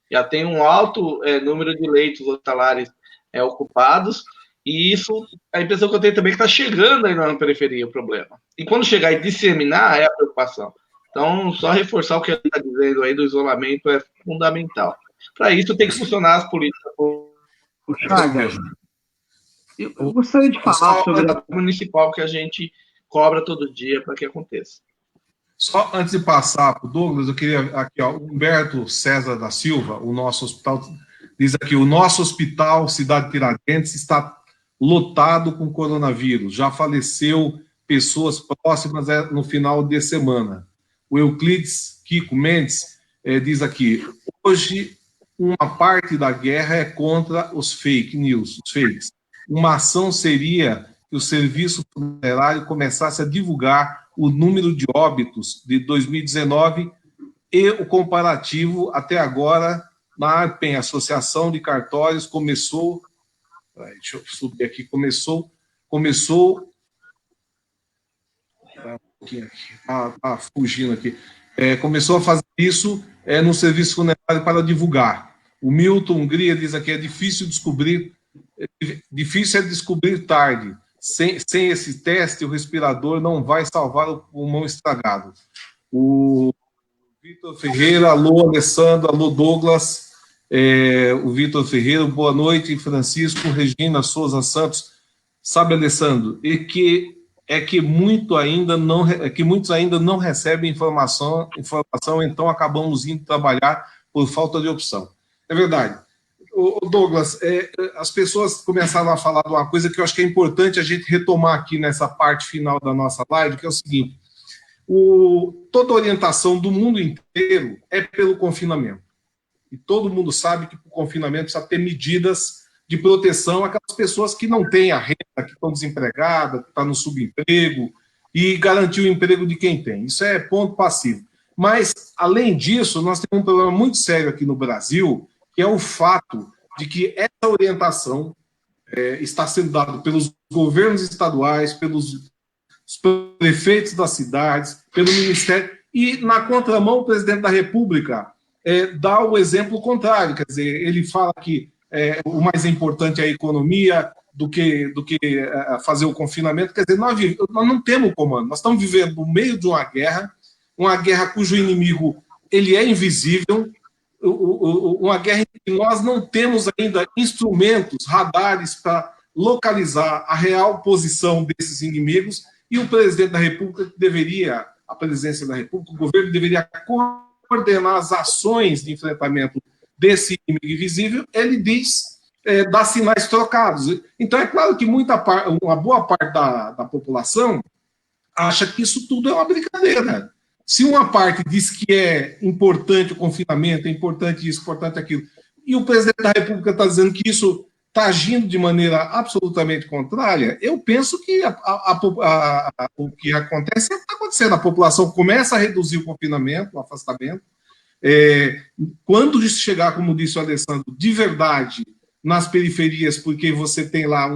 Já tem um alto número de leitos hospitalares ocupados, e isso, a impressão que eu tenho também é que está chegando aí na periferia o problema. E quando chegar e disseminar, é a preocupação. Então, só reforçar o que ele está dizendo aí do isolamento é fundamental. Para isso, tem que funcionar as políticas Chagas, eu gostaria de falar sobre a municipal que a gente cobra todo dia para que aconteça. Só antes de passar para o Douglas, eu queria aqui, ó, Humberto César da Silva, o nosso hospital, diz aqui, o nosso hospital Cidade Tiradentes está lotado com coronavírus, já faleceu pessoas próximas no final de semana. O Euclides Kiko Mendes diz aqui, hoje uma parte da guerra é contra os fake news, os fakes. Uma ação seria que o serviço funerário começasse a divulgar o número de óbitos de 2019 e o comparativo até agora na ARPEN, Associação de Cartórios, começou... Deixa eu subir aqui. Começou... Um pouquinho aqui, fugindo aqui. Começou a fazer isso no serviço funerário para divulgar. O Milton Hungria diz aqui, é difícil é descobrir tarde. Sem esse teste, o respirador não vai salvar o pulmão estragado. O Vitor Ferreira, alô, Alessandro, alô, Douglas. O Vitor Ferreira, boa noite, Francisco, Regina Souza Santos. Sabe, Alessandro, que muitos ainda não recebem informação, então acabamos indo trabalhar por falta de opção. É verdade. Douglas, as pessoas começaram a falar de uma coisa que eu acho que é importante a gente retomar aqui nessa parte final da nossa live, que é o seguinte, toda orientação do mundo inteiro é pelo confinamento. E todo mundo sabe que o confinamento precisa ter medidas de proteção àquelas pessoas que não têm a renda, que estão desempregadas, que estão no subemprego, e garantir o emprego de quem tem. Isso é ponto passivo. Mas, além disso, nós temos um problema muito sério aqui no Brasil, que é o fato de que essa orientação está sendo dada pelos governos estaduais, pelos prefeitos das cidades, pelo Ministério, e, na contramão, o presidente da República dá o exemplo contrário, quer dizer, ele fala que o mais importante é a economia, do que fazer o confinamento. Quer dizer, nós não temos comando, nós estamos vivendo no meio de uma guerra cujo inimigo ele é invisível, uma guerra em que nós não temos ainda instrumentos, radares para localizar a real posição desses inimigos, e o presidente da República a presidência da República, o governo deveria coordenar as ações de enfrentamento desse inimigo invisível. Ele diz, dá sinais trocados. Então é claro que uma boa parte da população acha que isso tudo é uma brincadeira. Se uma parte diz que é importante o confinamento, é importante isso, importante aquilo, e o presidente da República está dizendo que isso está agindo de maneira absolutamente contrária, eu penso que o que acontece é o que está acontecendo. A população começa a reduzir o confinamento, o afastamento. Quando chegar, como disse o Alessandro, de verdade nas periferias, porque você tem lá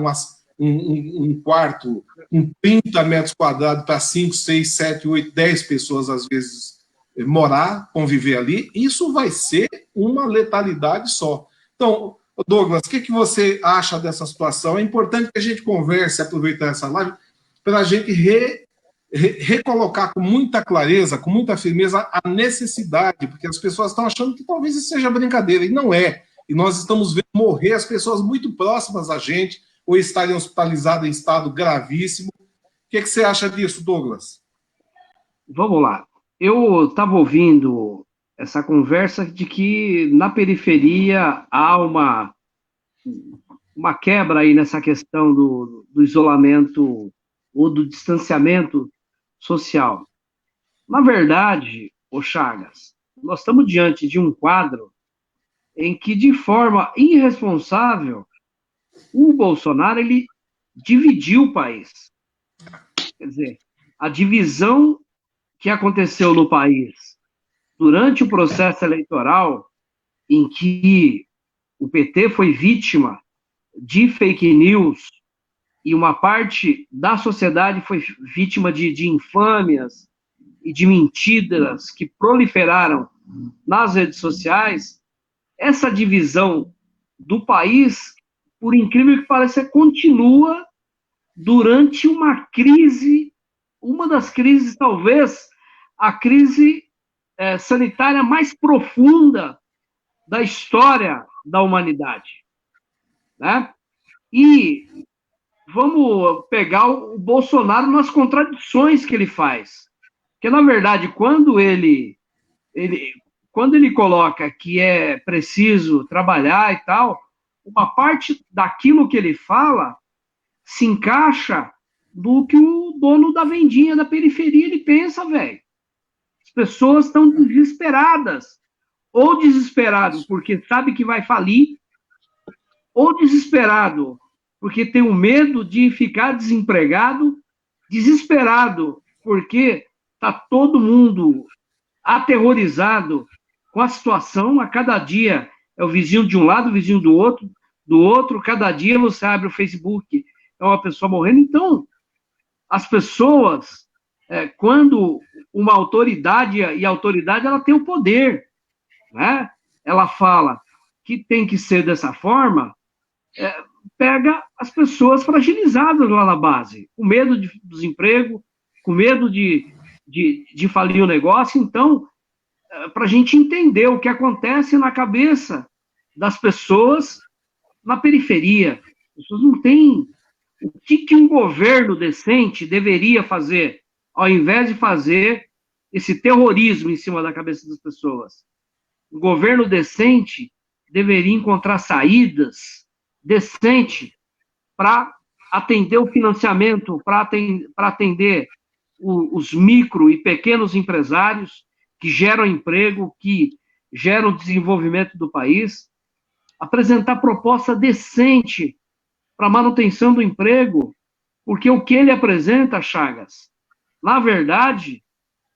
um quarto com 30 metros quadrados para 5, 6, 7, 8, 10 pessoas, às vezes, morar, conviver ali, isso vai ser uma letalidade só. Então, Douglas, o que você acha dessa situação? É importante que a gente converse, aproveitar essa live, para a gente recolocar com muita clareza, com muita firmeza, a necessidade, porque as pessoas estão achando que talvez isso seja brincadeira, e não é. E nós estamos vendo morrer as pessoas muito próximas a gente, ou estarem hospitalizadas em estado gravíssimo. O que você acha disso, Douglas? Vamos lá. Eu estava ouvindo essa conversa de que na periferia há uma quebra aí nessa questão do isolamento ou do distanciamento social. Na verdade, ô Chagas, nós estamos diante de um quadro em que, de forma irresponsável, o Bolsonaro, ele dividiu o país. Quer dizer, a divisão que aconteceu no país durante o processo eleitoral, em que o PT foi vítima de fake news e uma parte da sociedade foi vítima de infâmias e de mentiras que proliferaram nas redes sociais, essa divisão do país, por incrível que pareça, continua durante uma crise, uma das crises, talvez, a crise sanitária mais profunda da história da humanidade, né? E vamos pegar o Bolsonaro nas contradições que ele faz. Porque, na verdade, quando ele coloca que é preciso trabalhar e tal, uma parte daquilo que ele fala se encaixa no que o dono da vendinha da periferia ele pensa, velho. As pessoas estão desesperadas. Ou desesperado porque sabe que vai falir, ou desesperado porque tem o medo de ficar desempregado, desesperado porque está todo mundo aterrorizado com a situação. A cada dia é o vizinho de um lado, o vizinho do outro, cada dia você abre o Facebook, é uma pessoa morrendo. Então, as pessoas, quando uma autoridade, e a autoridade ela tem o poder, né? Ela fala que tem que ser dessa forma, pega as pessoas fragilizadas lá na base, com medo de desemprego, com medo de falir o negócio. Então, para a gente entender o que acontece na cabeça das pessoas na periferia, as pessoas não têm o que um governo decente deveria fazer, ao invés de fazer esse terrorismo em cima da cabeça das pessoas. O governo decente deveria encontrar saídas decentes para atender o financiamento, para atender os micro e pequenos empresários que geram emprego, que geram desenvolvimento do país, apresentar proposta decente para manutenção do emprego, porque o que ele apresenta, Chagas, na verdade,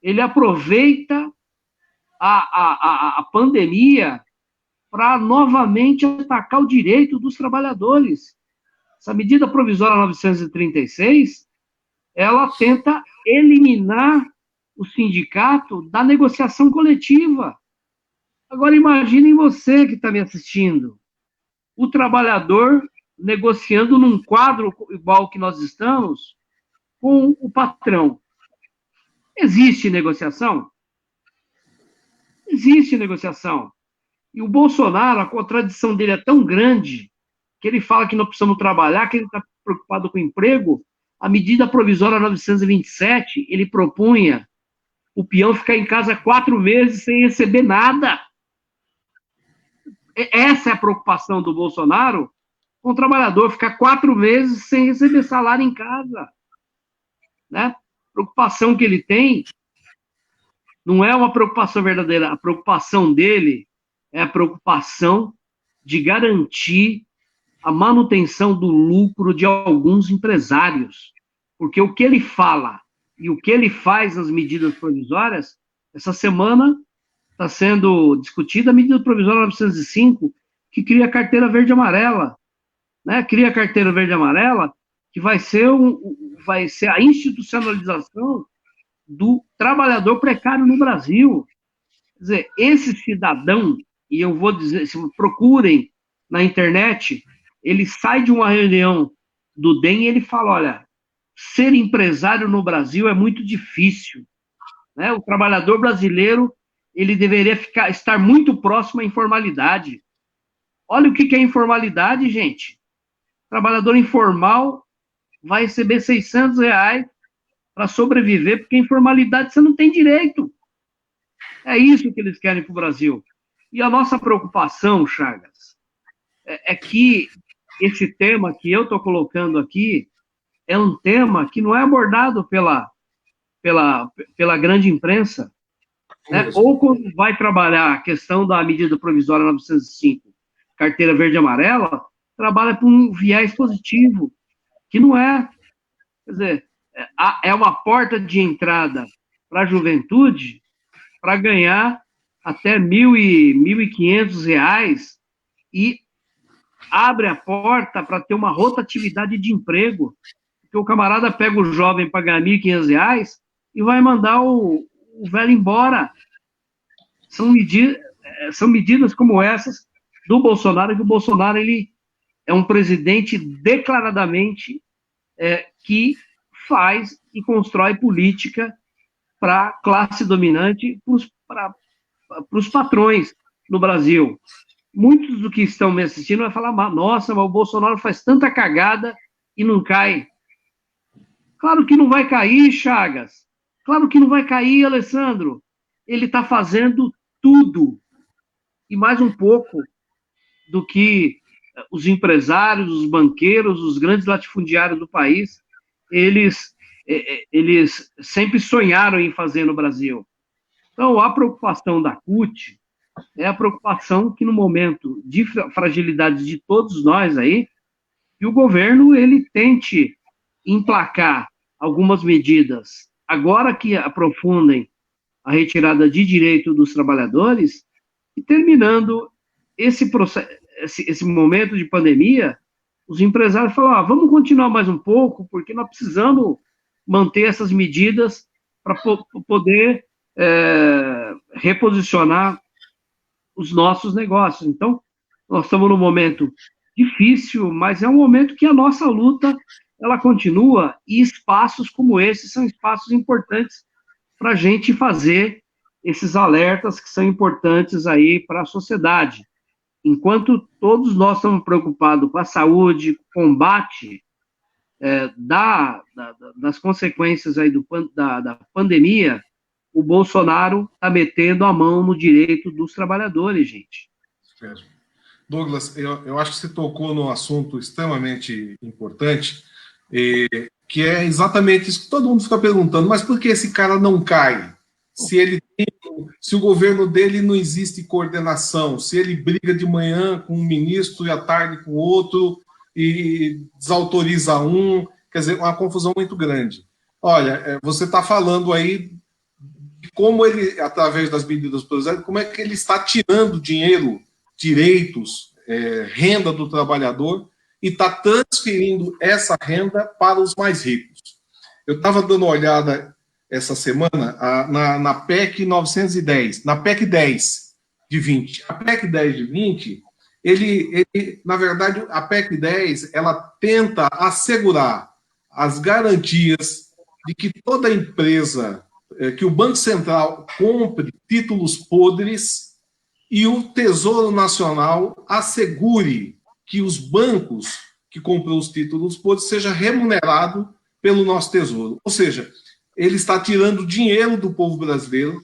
ele aproveita a pandemia para novamente atacar o direito dos trabalhadores. Essa medida provisória 936, ela tenta eliminar o sindicato da negociação coletiva. Agora imaginem você que está me assistindo, o trabalhador negociando num quadro igual que nós estamos com o patrão. Existe negociação? Existe negociação. E o Bolsonaro, a contradição dele é tão grande que ele fala que não precisamos trabalhar, que ele está preocupado com o emprego. A medida provisória 927, ele propunha o peão ficar em casa 4 meses sem receber nada. Essa é a preocupação do Bolsonaro com o trabalhador, ficar 4 meses sem receber salário em casa. Né? A preocupação que ele tem não é uma preocupação verdadeira. A preocupação dele é a preocupação de garantir a manutenção do lucro de alguns empresários. Porque o que ele fala e o que ele faz nas medidas provisórias, essa semana está sendo discutida a medida provisória 905, que cria a carteira verde e amarela. Né? Cria a carteira verde e amarela, que vai ser a institucionalização do trabalhador precário no Brasil. Quer dizer, esse cidadão, e eu vou dizer, se procurem na internet, ele sai de uma reunião do DEM e ele fala, olha, ser empresário no Brasil é muito difícil. Né? O trabalhador brasileiro, ele deveria estar muito próximo à informalidade. Olha o que é informalidade, gente. O trabalhador informal vai receber R$600 para sobreviver, porque informalidade você não tem direito. É isso que eles querem para o Brasil. E a nossa preocupação, Chagas, é que esse tema que eu estou colocando aqui é um tema que não é abordado pela grande imprensa, né? Ou quando vai trabalhar a questão da medida provisória 905, carteira verde e amarela, trabalha com um viés positivo, que não é. Quer dizer, é uma porta de entrada para a juventude para ganhar até R$1.500 e abre a porta para ter uma rotatividade de emprego, porque o camarada pega o jovem para ganhar R$1.500 e vai mandar o velho embora. São medidas como essas do Bolsonaro, que o Bolsonaro ele é um presidente declaradamente que faz e constrói política para a classe dominante, para os patrões no Brasil. Muitos do que estão me assistindo vão falar, nossa, mas o Bolsonaro faz tanta cagada e não cai. Claro que não vai cair, Chagas. Claro que não vai cair, Alessandro. Ele está fazendo tudo e mais um pouco do que os empresários, os banqueiros, os grandes latifundiários do país, eles sempre sonharam em fazer no Brasil. Então, a preocupação da CUT é a preocupação que, no momento de fragilidade de todos nós aí, que o governo ele tente emplacar algumas medidas, agora que aprofundem a retirada de direito dos trabalhadores, e terminando esse processo, esse momento de pandemia, os empresários falam, vamos continuar mais um pouco, porque nós precisamos manter essas medidas para poder reposicionar os nossos negócios. Então, nós estamos num momento difícil, mas é um momento que a nossa luta, ela continua, e espaços como esse são espaços importantes para a gente fazer esses alertas que são importantes aí para a sociedade. Enquanto todos nós estamos preocupados com a saúde, combate das consequências aí da pandemia, o Bolsonaro está metendo a mão no direito dos trabalhadores, gente. Douglas, eu acho que você tocou num assunto extremamente importante, que é exatamente isso que todo mundo fica perguntando, mas por que esse cara não cai? Se o governo dele não existe coordenação, se ele briga de manhã com um ministro e à tarde com outro, e desautoriza um, quer dizer, uma confusão muito grande. Olha, você está falando aí de como ele, através das medidas provisórias, como é que ele está tirando dinheiro, direitos, renda do trabalhador e está transferindo essa renda para os mais ricos. Eu estava dando uma olhada essa semana na PEC 910, na PEC 10 de 20. A PEC 10 de 20, na verdade, a PEC 10, ela tenta assegurar as garantias de que toda empresa, que o Banco Central compre títulos podres e o Tesouro Nacional assegure que os bancos que compram os títulos podres seja remunerado pelo nosso Tesouro. Ou seja, ele está tirando dinheiro do povo brasileiro,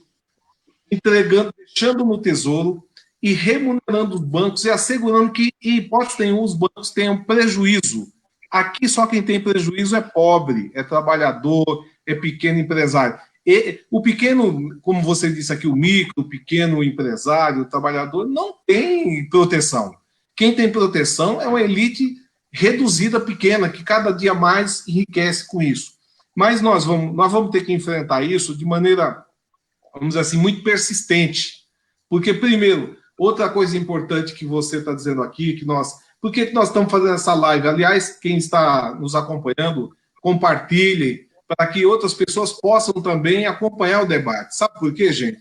entregando, deixando no Tesouro e remunerando os bancos e assegurando que, em hipótese nenhuma, os bancos tenham prejuízo. Aqui só quem tem prejuízo é pobre, é trabalhador, é pequeno empresário. E o pequeno, como você disse aqui, o micro, o pequeno empresário, o trabalhador, não tem proteção. Quem tem proteção é uma elite reduzida, pequena, que cada dia mais enriquece com isso. Mas nós vamos ter que enfrentar isso de maneira, vamos dizer assim, muito persistente. Porque, primeiro, outra coisa importante que você está dizendo aqui, por que nós estamos fazendo essa live? Aliás, quem está nos acompanhando, compartilhem, para que outras pessoas possam também acompanhar o debate. Sabe por quê, gente?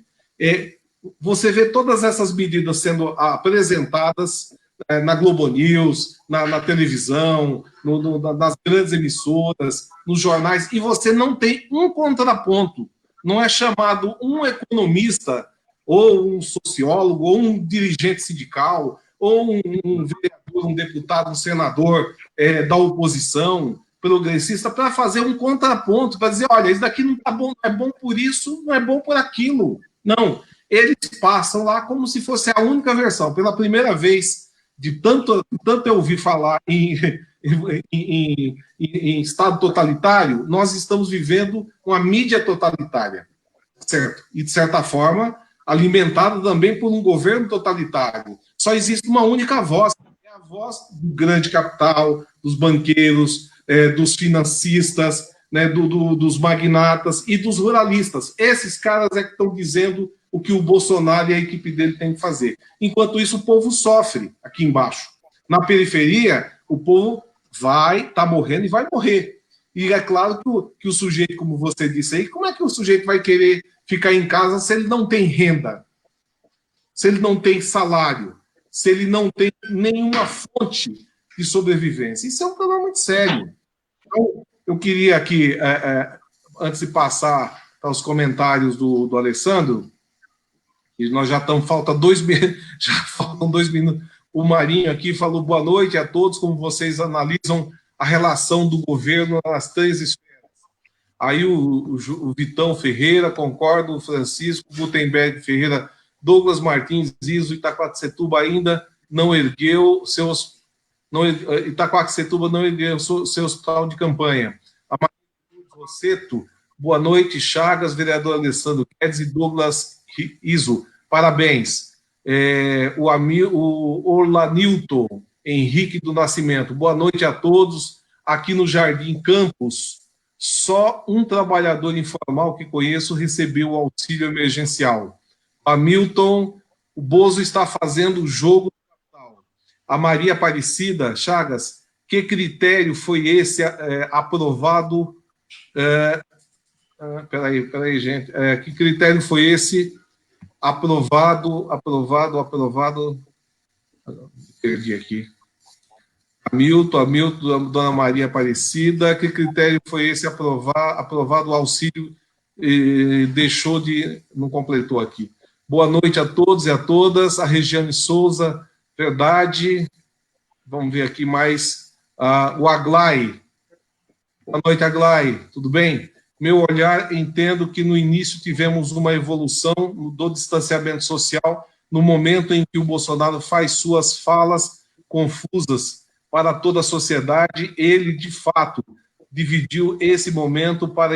Você vê todas essas medidas sendo apresentadas na Globo News, na televisão, nas grandes emissoras, nos jornais, e você não tem um contraponto. Não é chamado um economista, ou um sociólogo, ou um dirigente sindical, ou um vereador, um deputado, um senador da oposição progressista, para fazer um contraponto, para dizer, olha, isso daqui não está bom, não é bom por isso, não é bom por aquilo. Não, eles passam lá como se fosse a única versão. Pela primeira vez, de tanto eu ouvir falar em Estado totalitário, nós estamos vivendo uma mídia totalitária, certo? E, de certa forma, alimentada também por um governo totalitário. Só existe uma única voz, é a voz do grande capital, dos banqueiros, dos financistas, né, dos magnatas e dos ruralistas. Esses caras é que estão dizendo o que o Bolsonaro e a equipe dele tem que fazer. Enquanto isso, o povo sofre aqui embaixo. Na periferia, o povo está morrendo e vai morrer. E é claro que o sujeito, como você disse aí, como é que o sujeito vai querer ficar em casa se ele não tem renda, se ele não tem salário, se ele não tem nenhuma fonte de sobrevivência? Isso é um problema muito sério. Então, eu queria aqui, antes de passar para os comentários do Alessandro, e nós já estamos, faltam 2 minutos. O Marinho aqui falou boa noite a todos, como vocês analisam a relação do governo nas 3 esferas. Aí o Vitão Ferreira, concordo, o Francisco, Gutenberg Ferreira, Douglas Martins, Iso, Itaquaquecetuba ainda não ergueu Itaquaquecetuba não ergueu seu hospital de campanha. A Maria Rosseto, boa noite, Chagas, vereador Alessandro Guedes e Douglas Iso, parabéns. O Orlanilton Henrique do Nascimento, boa noite a todos. Aqui no Jardim Campos, só um trabalhador informal que conheço recebeu o auxílio emergencial. Hamilton, o Bozo está fazendo o jogo do capital. A Maria Aparecida, Chagas, que critério foi esse aprovado? Peraí, gente. Que critério foi esse aprovado? Perdi aqui. Hamilton, Dona Maria Aparecida, que critério foi esse aprovado o auxílio deixou de... não completou aqui. Boa noite a todos e a todas. A Regiane Souza, verdade. Vamos ver aqui mais. O Aglai. Boa noite, Aglai. Tudo bem? Meu olhar, entendo que no início tivemos uma evolução do distanciamento social no momento em que o Bolsonaro faz suas falas confusas para toda a sociedade. Ele, de fato, dividiu esse momento para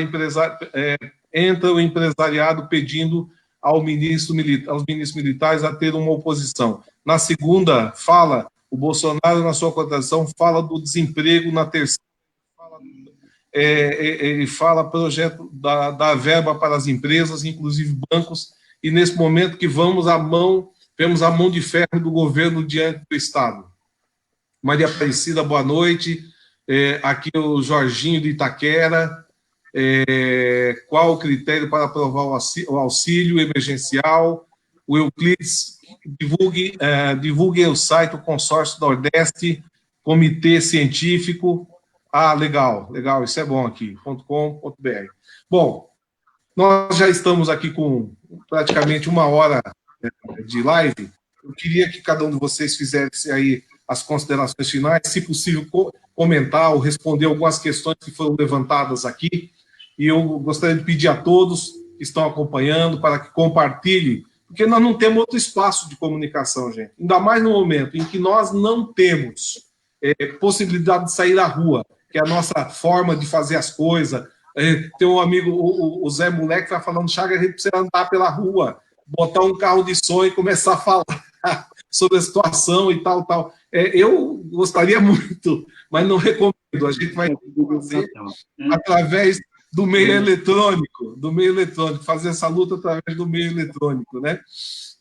entra o empresariado pedindo aos ministros militares a ter uma oposição. Na segunda fala, o Bolsonaro, na sua cotação, fala do desemprego. Na terceira, ele fala projeto da verba para as empresas, inclusive bancos, e nesse momento que vemos a mão de ferro do governo diante do Estado. Maria Aparecida, boa noite. Aqui o Jorginho de Itaquera. Qual o critério para aprovar o auxílio emergencial? O Euclides divulgue o site, o Consórcio Nordeste, Comitê Científico. Ah, legal, isso é bom aqui, .com.br. Bom, nós já estamos aqui com praticamente 1 hora de live. Eu queria que cada um de vocês fizesse aí as considerações finais, se possível, comentar ou responder algumas questões que foram levantadas aqui. E eu gostaria de pedir a todos que estão acompanhando para que compartilhem, porque nós não temos outro espaço de comunicação, gente. Ainda mais no momento em que nós não temos possibilidade de sair à rua, que é a nossa forma de fazer as coisas. Tem um amigo, o Zé Moleque, está falando, Chagas, a gente precisa andar pela rua, botar um carro de som e começar a falar sobre a situação e tal. Eu gostaria muito, mas não recomendo. A gente vai fazer através do meio eletrônico, fazer essa luta através do meio eletrônico, né?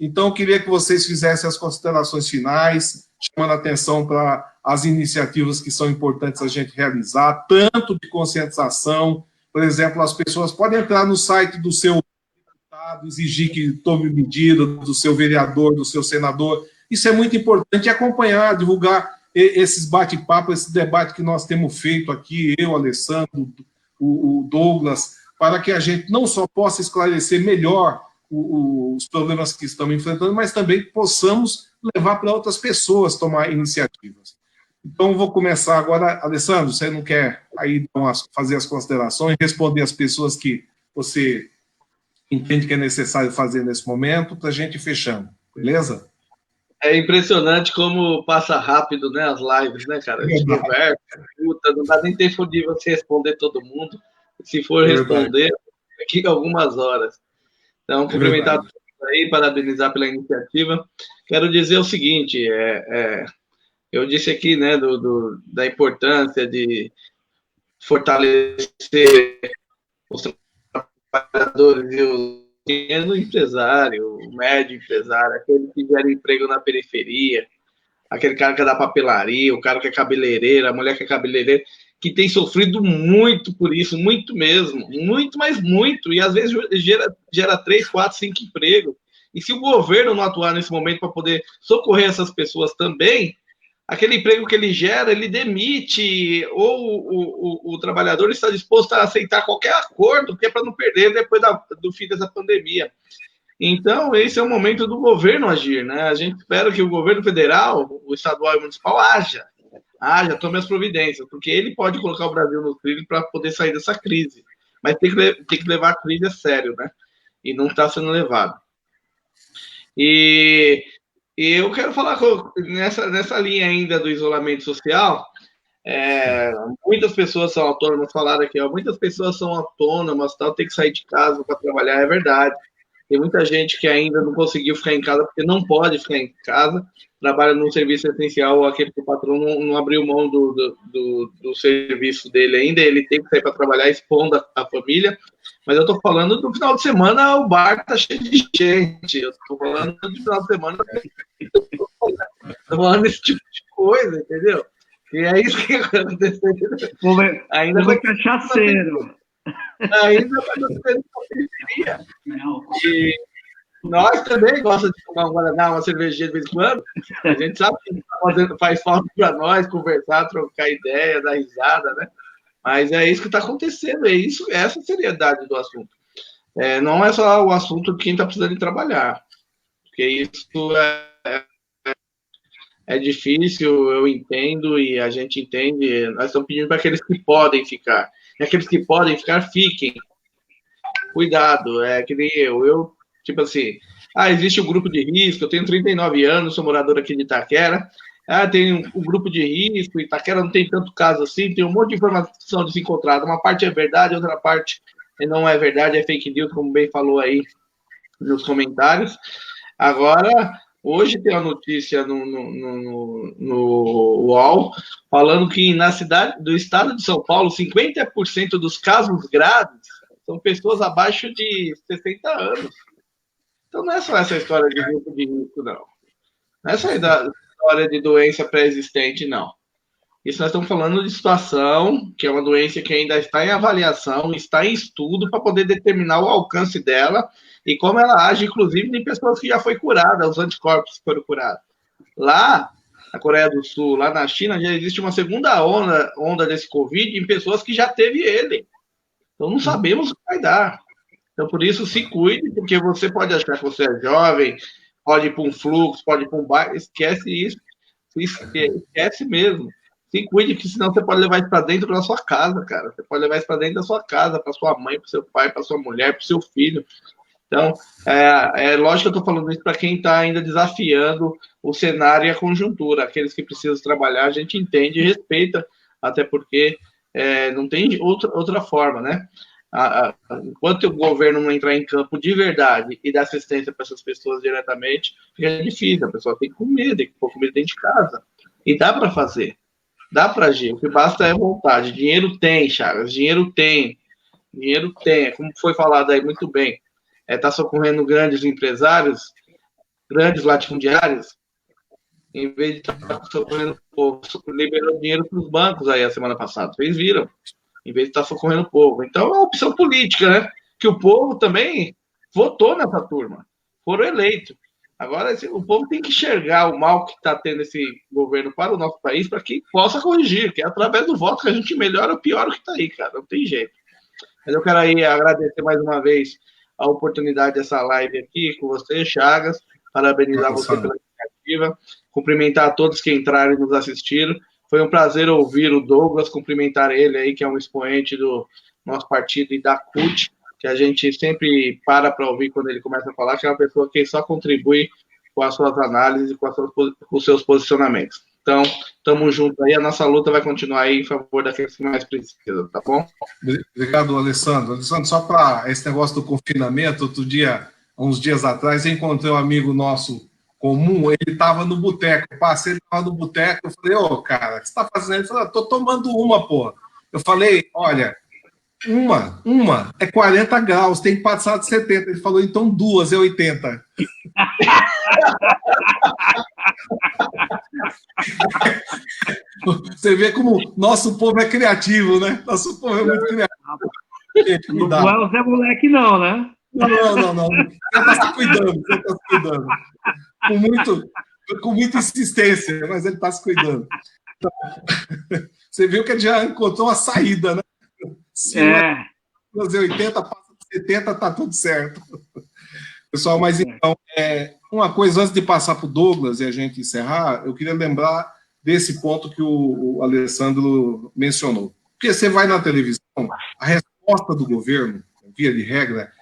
Então, eu queria que vocês fizessem as considerações finais, chamando a atenção para as iniciativas que são importantes a gente realizar, tanto de conscientização, por exemplo, as pessoas podem entrar no site do seu deputado, exigir que tome medida, do seu vereador, do seu senador. Isso é muito importante, acompanhar, divulgar esses bate-papos, esse debate que nós temos feito aqui, eu, Alessandro, o Douglas, para que a gente não só possa esclarecer melhor os problemas que estamos enfrentando, mas também possamos levar para outras pessoas tomar iniciativas. Então, vou começar agora. Alessandro, você não quer aí fazer as considerações, responder as pessoas que você entende que é necessário fazer nesse momento, para a gente ir fechando, beleza? É impressionante como passa rápido, né, as lives, né, cara? A gente conversa, escuta, não dá nem tempo de você responder todo mundo. Se for responder, aqui algumas horas. Então, cumprimentar todos aí, parabenizar pela iniciativa. Quero dizer o seguinte, eu disse aqui, né, da importância de fortalecer os trabalhadores e o pequeno empresário, o médio empresário, aquele que gera emprego na periferia, aquele cara que é da papelaria, o cara que é cabeleireiro, a mulher que é cabeleireira, que tem sofrido muito por isso, muito mesmo, muito, mas muito, e às vezes gera 3, 4, 5 empregos. E se o governo não atuar nesse momento para poder socorrer essas pessoas também, aquele emprego que ele gera, ele demite, ou o trabalhador está disposto a aceitar qualquer acordo, que é para não perder depois do fim dessa pandemia. Então, esse é o momento do governo agir, né? A gente espera que o governo federal, o estadual e o municipal haja, tome as providências, porque ele pode colocar o Brasil no trilho para poder sair dessa crise. Mas tem que levar a crise a sério, né? E não está sendo levado. E eu quero falar nessa linha ainda do isolamento social. Muitas pessoas são autônomas, falaram aqui, muitas pessoas são autônomas, tem que sair de casa para trabalhar, é verdade. Tem muita gente que ainda não conseguiu ficar em casa porque não pode ficar em casa, trabalha num serviço essencial, ou aquele que o patrão não abriu mão do serviço dele ainda, ele tem que sair para trabalhar expondo a família. Mas eu estou falando do final de semana, o bar está cheio de gente. Eu estou falando do final de semana, estou falando desse tipo de coisa, entendeu? E é isso que aconteceu. Ainda vai cachaceiro. Ainda vai acontecer na periferia. E nós também gostamos de tomar um guaraná, uma cervejinha de vez em quando. A gente sabe que faz falta para nós conversar, trocar ideia, dar risada, né? Mas é isso que está acontecendo, essa é a seriedade do assunto. Não é só o assunto de quem está precisando de trabalhar, porque isso é difícil, eu entendo, e a gente entende. Nós estamos pedindo para aqueles que podem ficar. E aqueles que podem ficar, fiquem. Cuidado, que nem eu, tipo assim, existe um grupo de risco, eu tenho 39 anos, sou morador aqui de Itaquera, tem um grupo de risco, Itaquera não tem tanto caso assim, tem um monte de informação desencontrada, uma parte é verdade, outra parte não é verdade, é fake news, como bem falou aí nos comentários. Agora, hoje tem uma notícia no UOL falando que na cidade do estado de São Paulo, 50% dos casos graves são pessoas abaixo de 60 anos. Então não é só essa história de grupo de risco, não. Não é só a história de doença pré-existente, não. Isso nós estamos falando de situação que é uma doença que ainda está em avaliação, está em estudo para poder determinar o alcance dela e como ela age, inclusive, em pessoas que já foi curada, os anticorpos que foram curados. Lá na Coreia do Sul, lá na China, já existe uma segunda onda desse Covid em pessoas que já teve ele. Então não sabemos o que vai dar. Então, por isso, se cuide, porque você pode achar que você é jovem, pode ir para um fluxo, pode ir para um bar, esquece isso. Esquece mesmo. Se cuide, porque senão você pode levar isso para dentro da sua casa, cara. Você pode levar isso para dentro da sua casa, para sua mãe, para seu pai, para sua mulher, para seu filho. Então, é lógico que eu estou falando isso para quem está ainda desafiando o cenário e a conjuntura. Aqueles que precisam trabalhar, a gente entende e respeita, até porque não tem outra forma, né? Enquanto o governo não entrar em campo de verdade e dar assistência para essas pessoas diretamente, fica difícil. A pessoa tem que comer, tem que pôr comida dentro de casa. E dá para fazer. Dá para agir. O que basta é vontade. Dinheiro tem, Chagas. Dinheiro tem. Dinheiro tem. Como foi falado aí muito bem. Está socorrendo grandes empresários, grandes latifundiários, em vez de estar socorrendo o povo, liberou dinheiro para os bancos aí a semana passada. Vocês viram? Em vez de estar socorrendo o povo. Então, é uma opção política, né? Que o povo também votou nessa turma. Foram eleitos. Agora, o povo tem que enxergar o mal que está tendo esse governo para o nosso país para que possa corrigir, que é através do voto que a gente melhora ou piora o que está aí, cara. Não tem jeito. Mas eu quero aí agradecer mais uma vez a oportunidade dessa live aqui com você, Chagas. Parabenizar você pela iniciativa. Cumprimentar a todos que entraram e nos assistiram. Foi um prazer ouvir o Douglas, cumprimentar ele aí, que é um expoente do nosso partido e da CUT, que a gente sempre para ouvir quando ele começa a falar, que é uma pessoa que só contribui com as suas análises e com os seus posicionamentos. Então, estamos juntos aí, a nossa luta vai continuar aí em favor daqueles que mais precisam, tá bom? Obrigado, Alessandro. Alessandro, só para esse negócio do confinamento, uns dias atrás, eu encontrei um amigo nosso comum, ele estava no boteco, passei, ele estava no boteco, eu falei, cara, o que você está fazendo? Ele falou, estou tomando uma, porra. Eu falei, olha, uma é 40 graus, tem que passar de 70. Ele falou, então 2 é 80. Você vê como nosso povo é criativo, né? Nosso povo é muito criativo. Não é o Zé Moleque, não, né? Não. Você está se cuidando, Com muita insistência, mas ele está se cuidando. Então, você viu que ele já encontrou uma saída, né? Se 80, passa de 70, está tudo certo. Pessoal, mas então, uma coisa, antes de passar para o Douglas e a gente encerrar, eu queria lembrar desse ponto que o Alessandro mencionou. Porque você vai na televisão, a resposta do governo, via de regra,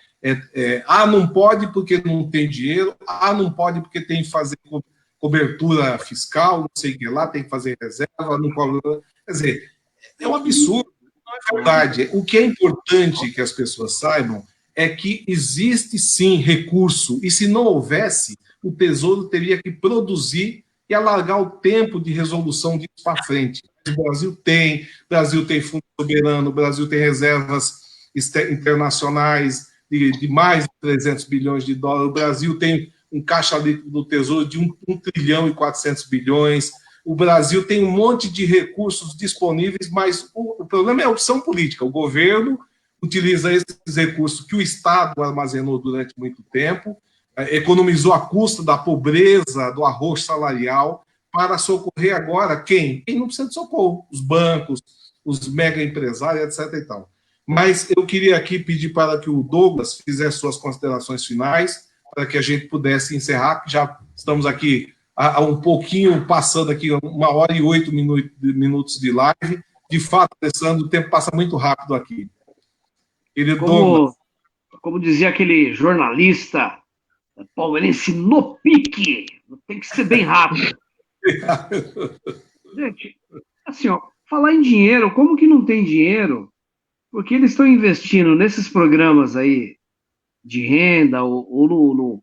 não pode porque não tem dinheiro, não pode porque tem que fazer cobertura fiscal, não sei o que lá, tem que fazer reserva, não pode... Quer dizer, é um absurdo, não é verdade. O que é importante que as pessoas saibam é que existe sim recurso, e se não houvesse, o Tesouro teria que produzir e alargar o tempo de resolução disso para frente. O Brasil tem fundo soberano, o Brasil tem reservas internacionais de mais de 300 bilhões de dólares, o Brasil tem um caixa líquido do Tesouro de 1 trilhão e 400 bilhões, o Brasil tem um monte de recursos disponíveis, mas o problema é a opção política. O governo utiliza esses recursos que o Estado armazenou durante muito tempo, economizou a custa da pobreza, do arroz salarial, para socorrer agora quem? Quem não precisa de socorro, os bancos, os mega empresários, etc. e tal. Mas eu queria aqui pedir para que o Douglas fizesse suas considerações finais, para que a gente pudesse encerrar, que já estamos aqui há um pouquinho, passando aqui 1h08 minutos de live. De fato, Alessandro, o tempo passa muito rápido aqui. Como dizia aquele jornalista palmeirense, no pique, tem que ser bem rápido. Gente, assim, falar em dinheiro, como que não tem dinheiro? Porque eles estão investindo nesses programas aí de renda, ou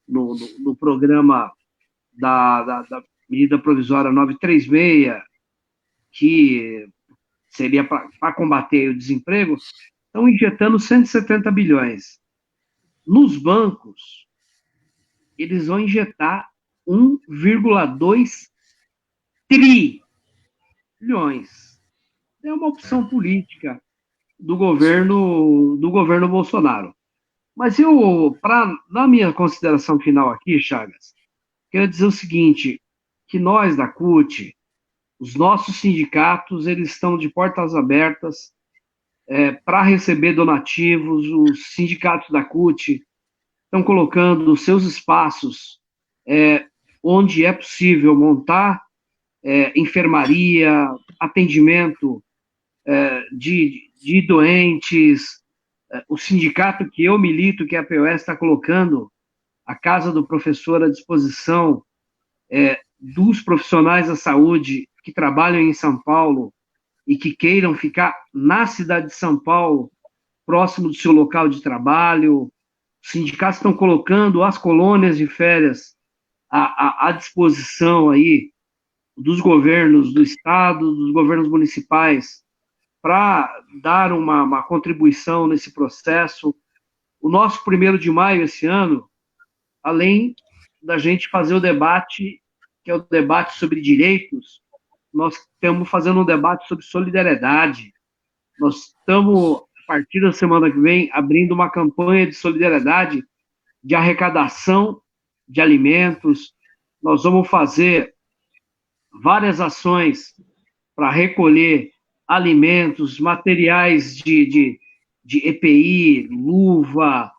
no programa da medida provisória 936, que seria para combater o desemprego, estão injetando 170 bilhões. Nos bancos, eles vão injetar 1,2 tri. Bilhões. É uma opção política do governo Bolsonaro. Mas na minha consideração final aqui, Chagas, quero dizer o seguinte, que nós da CUT, os nossos sindicatos, eles estão de portas abertas para receber donativos. Os sindicatos da CUT estão colocando os seus espaços onde é possível montar enfermaria, atendimento de doentes. O sindicato que eu milito, que é a POS, está colocando a Casa do Professor à disposição dos profissionais da saúde que trabalham em São Paulo e que queiram ficar na cidade de São Paulo, próximo do seu local de trabalho. Os sindicatos estão colocando as colônias de férias à disposição aí dos governos do estado, dos governos municipais, para dar uma contribuição nesse processo. O nosso 1º de maio esse ano, além da gente fazer o debate, que é o debate sobre direitos, nós estamos fazendo um debate sobre solidariedade. Nós estamos, a partir da semana que vem, abrindo uma campanha de solidariedade, de arrecadação de alimentos. Nós vamos fazer várias ações para recolher alimentos, materiais de EPI, luva,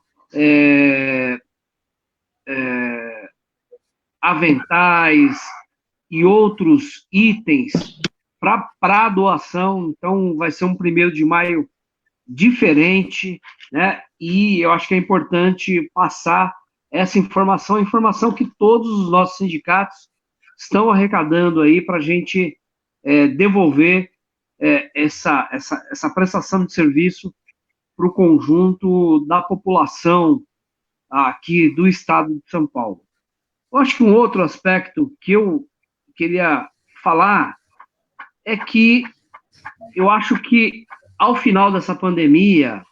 aventais e outros itens para doação. Então, vai ser um 1º de maio diferente, né? E eu acho que é importante passar essa informação, a informação que todos os nossos sindicatos estão arrecadando aí para a gente devolver essa prestação de serviço para o conjunto da população aqui do estado de São Paulo. Eu acho que um outro aspecto que eu queria falar é que eu acho que, ao final dessa pandemia,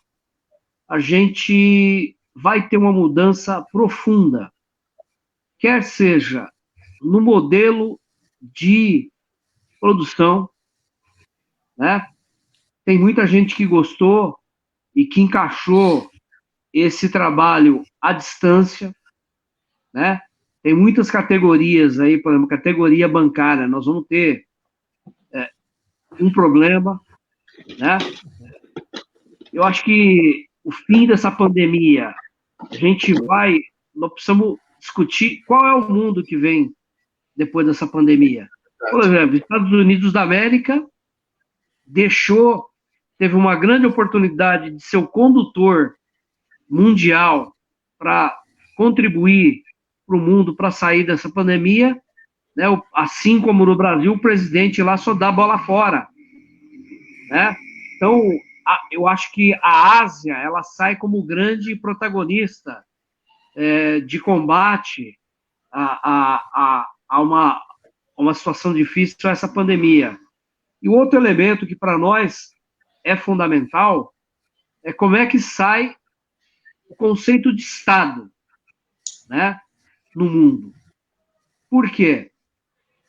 a gente vai ter uma mudança profunda, quer seja no modelo de produção, né? Tem muita gente que gostou e que encaixou esse trabalho à distância, né? Tem muitas categorias aí, por exemplo, categoria bancária, nós vamos ter um problema, né? Eu acho que o fim dessa pandemia, nós precisamos discutir qual é o mundo que vem depois dessa pandemia. Por exemplo, os Estados Unidos da América teve uma grande oportunidade de ser o condutor mundial para contribuir para o mundo para sair dessa pandemia, né? Assim como no Brasil, o presidente lá só dá bola fora, né? Então, eu acho que a Ásia, ela sai como grande protagonista de combate a uma situação difícil, essa pandemia. E o outro elemento que para nós é fundamental é como é que sai o conceito de Estado, né, no mundo. Por quê?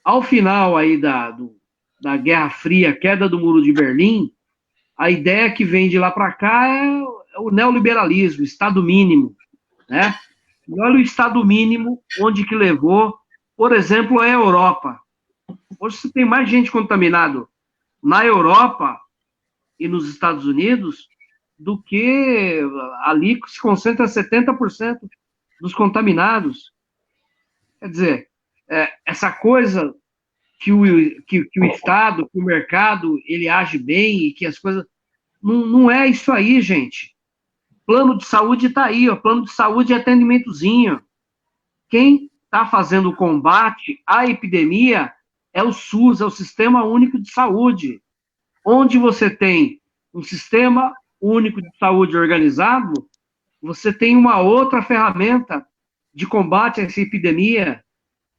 Ao final aí da Guerra Fria, queda do Muro de Berlim, a ideia que vem de lá para cá é o neoliberalismo, Estado mínimo, né? E olha o Estado mínimo onde que levou, por exemplo, a Europa. Hoje você tem mais gente contaminada na Europa e nos Estados Unidos do que ali que se concentra 70% dos contaminados. Quer dizer, essa coisa que o Estado, que o mercado, ele age bem e que as coisas... Não é isso aí, gente. Plano de saúde está aí, ó. Plano de saúde é atendimentozinho. Quem está fazendo o combate à epidemia é o SUS, é o Sistema Único de Saúde. Onde você tem um Sistema Único de Saúde organizado, você tem uma outra ferramenta de combate a essa epidemia.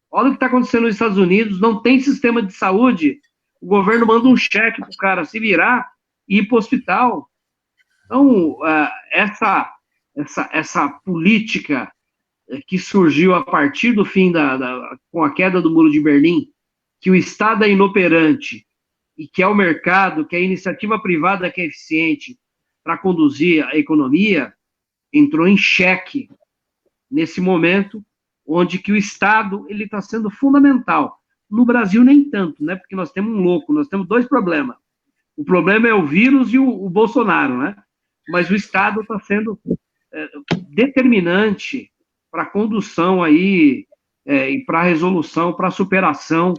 Olha o que está acontecendo nos Estados Unidos, não tem sistema de saúde, o governo manda um cheque para o cara se virar e ir para o hospital. Então, essa política que surgiu a partir do fim com a queda do Muro de Berlim, que o Estado é inoperante e que é o mercado, que é a iniciativa privada que é eficiente para conduzir a economia, entrou em xeque nesse momento, onde que o Estado ele está sendo fundamental. No Brasil, nem tanto, né? Porque nós temos um louco, nós temos dois problemas. O problema é o vírus e o Bolsonaro, né? Mas o Estado está sendo determinante para a condução aí, e para a resolução, para a superação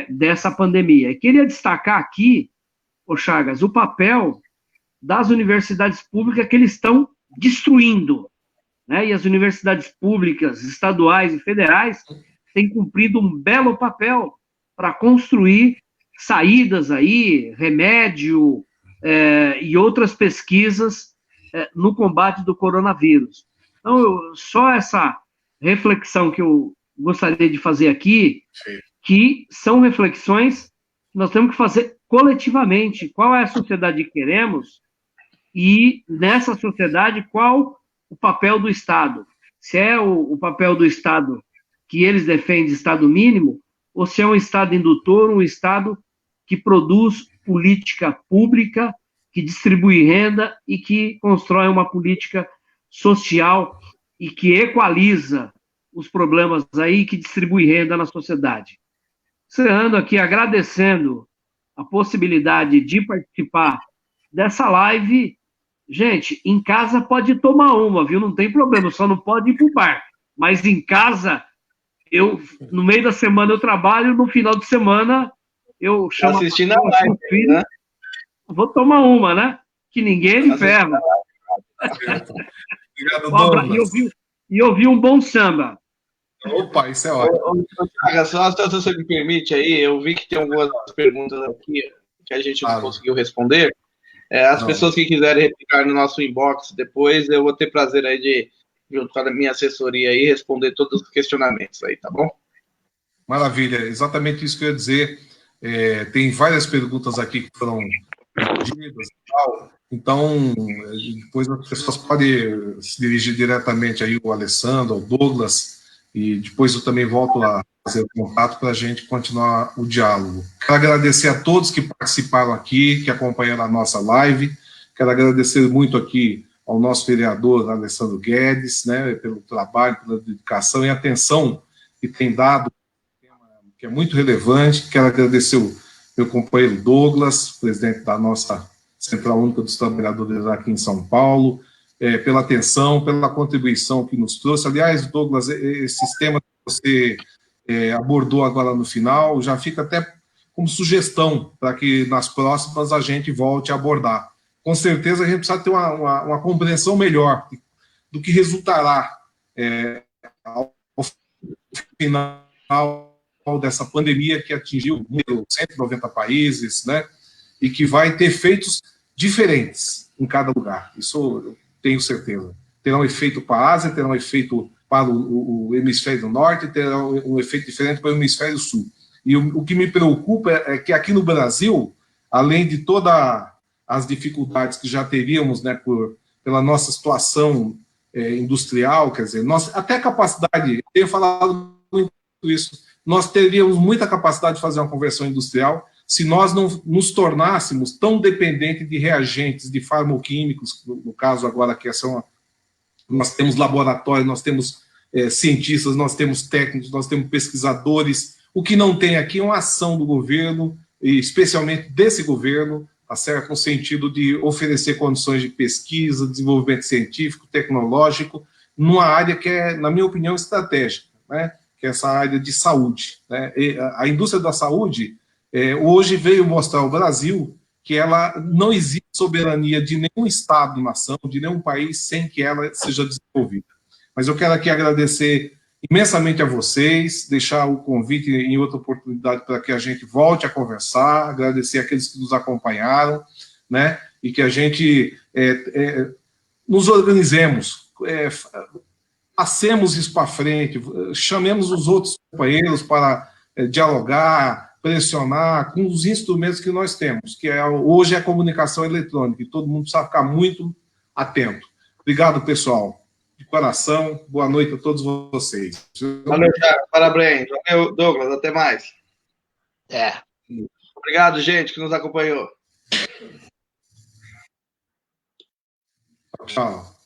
dessa pandemia. Eu queria destacar aqui, ô Chagas, o papel das universidades públicas que eles estão destruindo, né? E as universidades públicas, estaduais e federais têm cumprido um belo papel para construir saídas aí, remédio e outras pesquisas no combate do coronavírus. Então, só essa reflexão que eu gostaria de fazer aqui, que são reflexões que nós temos que fazer coletivamente. Qual é a sociedade que queremos? E, nessa sociedade, qual o papel do Estado? Se é o papel do Estado que eles defendem, Estado mínimo, ou se é um Estado indutor, um Estado que produz política pública, que distribui renda e que constrói uma política social e que equaliza os problemas aí, que distribui renda na sociedade. Encerrando aqui, agradecendo a possibilidade de participar dessa live. Gente, em casa pode tomar uma, viu? Não tem problema, só não pode ir pro bar. Mas em casa, no meio da semana eu trabalho, no final de semana eu chamo assistindo a live, filho, né? Vou tomar uma, né? Que ninguém é de ferro. Obrigado, Douglas. E eu vi um bom samba. Opa, isso é ótimo. Só se você me permite aí, eu vi que tem algumas perguntas aqui que a gente não conseguiu responder. As pessoas que quiserem replicar no nosso inbox depois, eu vou ter prazer aí de, junto com a minha assessoria aí, responder todos os questionamentos aí, tá bom? Maravilha, exatamente isso que eu ia dizer. Tem várias perguntas aqui que foram pedidas e tal, então depois as pessoas podem se dirigir diretamente aí ao Alessandro, ao Douglas, e depois eu também volto a fazer o contato para a gente continuar o diálogo. Quero agradecer a todos que participaram aqui, que acompanharam a nossa live. Quero agradecer muito aqui ao nosso vereador Alessandro Guedes, né, pelo trabalho, pela dedicação e atenção que tem dado, que é muito relevante. Quero agradecer o meu companheiro Douglas, presidente da nossa Central Única dos Trabalhadores aqui em São Paulo, pela atenção, pela contribuição que nos trouxe. Aliás, Douglas, esses temas que você abordou agora no final, já fica até como sugestão para que nas próximas a gente volte a abordar. Com certeza a gente precisa ter uma compreensão melhor do que resultará ao final dessa pandemia que atingiu 190 países, né, e que vai ter efeitos diferentes em cada lugar. Isso eu tenho certeza. Terá um efeito para a Ásia, terá um efeito para o hemisfério norte, terá um efeito diferente para o hemisfério sul. E o que me preocupa é que aqui no Brasil, além de todas as dificuldades que já teríamos, né, pela nossa situação industrial, quer dizer, até a capacidade, eu tenho falado muito isso, nós teríamos muita capacidade de fazer uma conversão industrial se nós não nos tornássemos tão dependentes de reagentes, de farmoquímicos, no caso agora que nós temos laboratórios, nós temos cientistas, nós temos técnicos, nós temos pesquisadores. O que não tem aqui é uma ação do governo, e especialmente desse governo, tá certo? No sentido de oferecer condições de pesquisa, desenvolvimento científico, tecnológico, numa área que é, na minha opinião, estratégica, né? Que é essa área de saúde, né? E a indústria da saúde hoje veio mostrar ao Brasil que ela não existe soberania de nenhum Estado-nação, de nenhum país, sem que ela seja desenvolvida. Mas eu quero aqui agradecer imensamente a vocês, deixar o convite em outra oportunidade para que a gente volte a conversar, agradecer àqueles que nos acompanharam, né, e que a gente nos organizemos, passemos isso para frente, chamemos os outros companheiros para dialogar, pressionar com os instrumentos que nós temos, que hoje é a comunicação eletrônica, e todo mundo precisa ficar muito atento. Obrigado, pessoal. De coração, boa noite a todos vocês. Valeu, Thiago. Parabéns. Valeu, Douglas. Até mais. Obrigado, gente, que nos acompanhou. Tchau.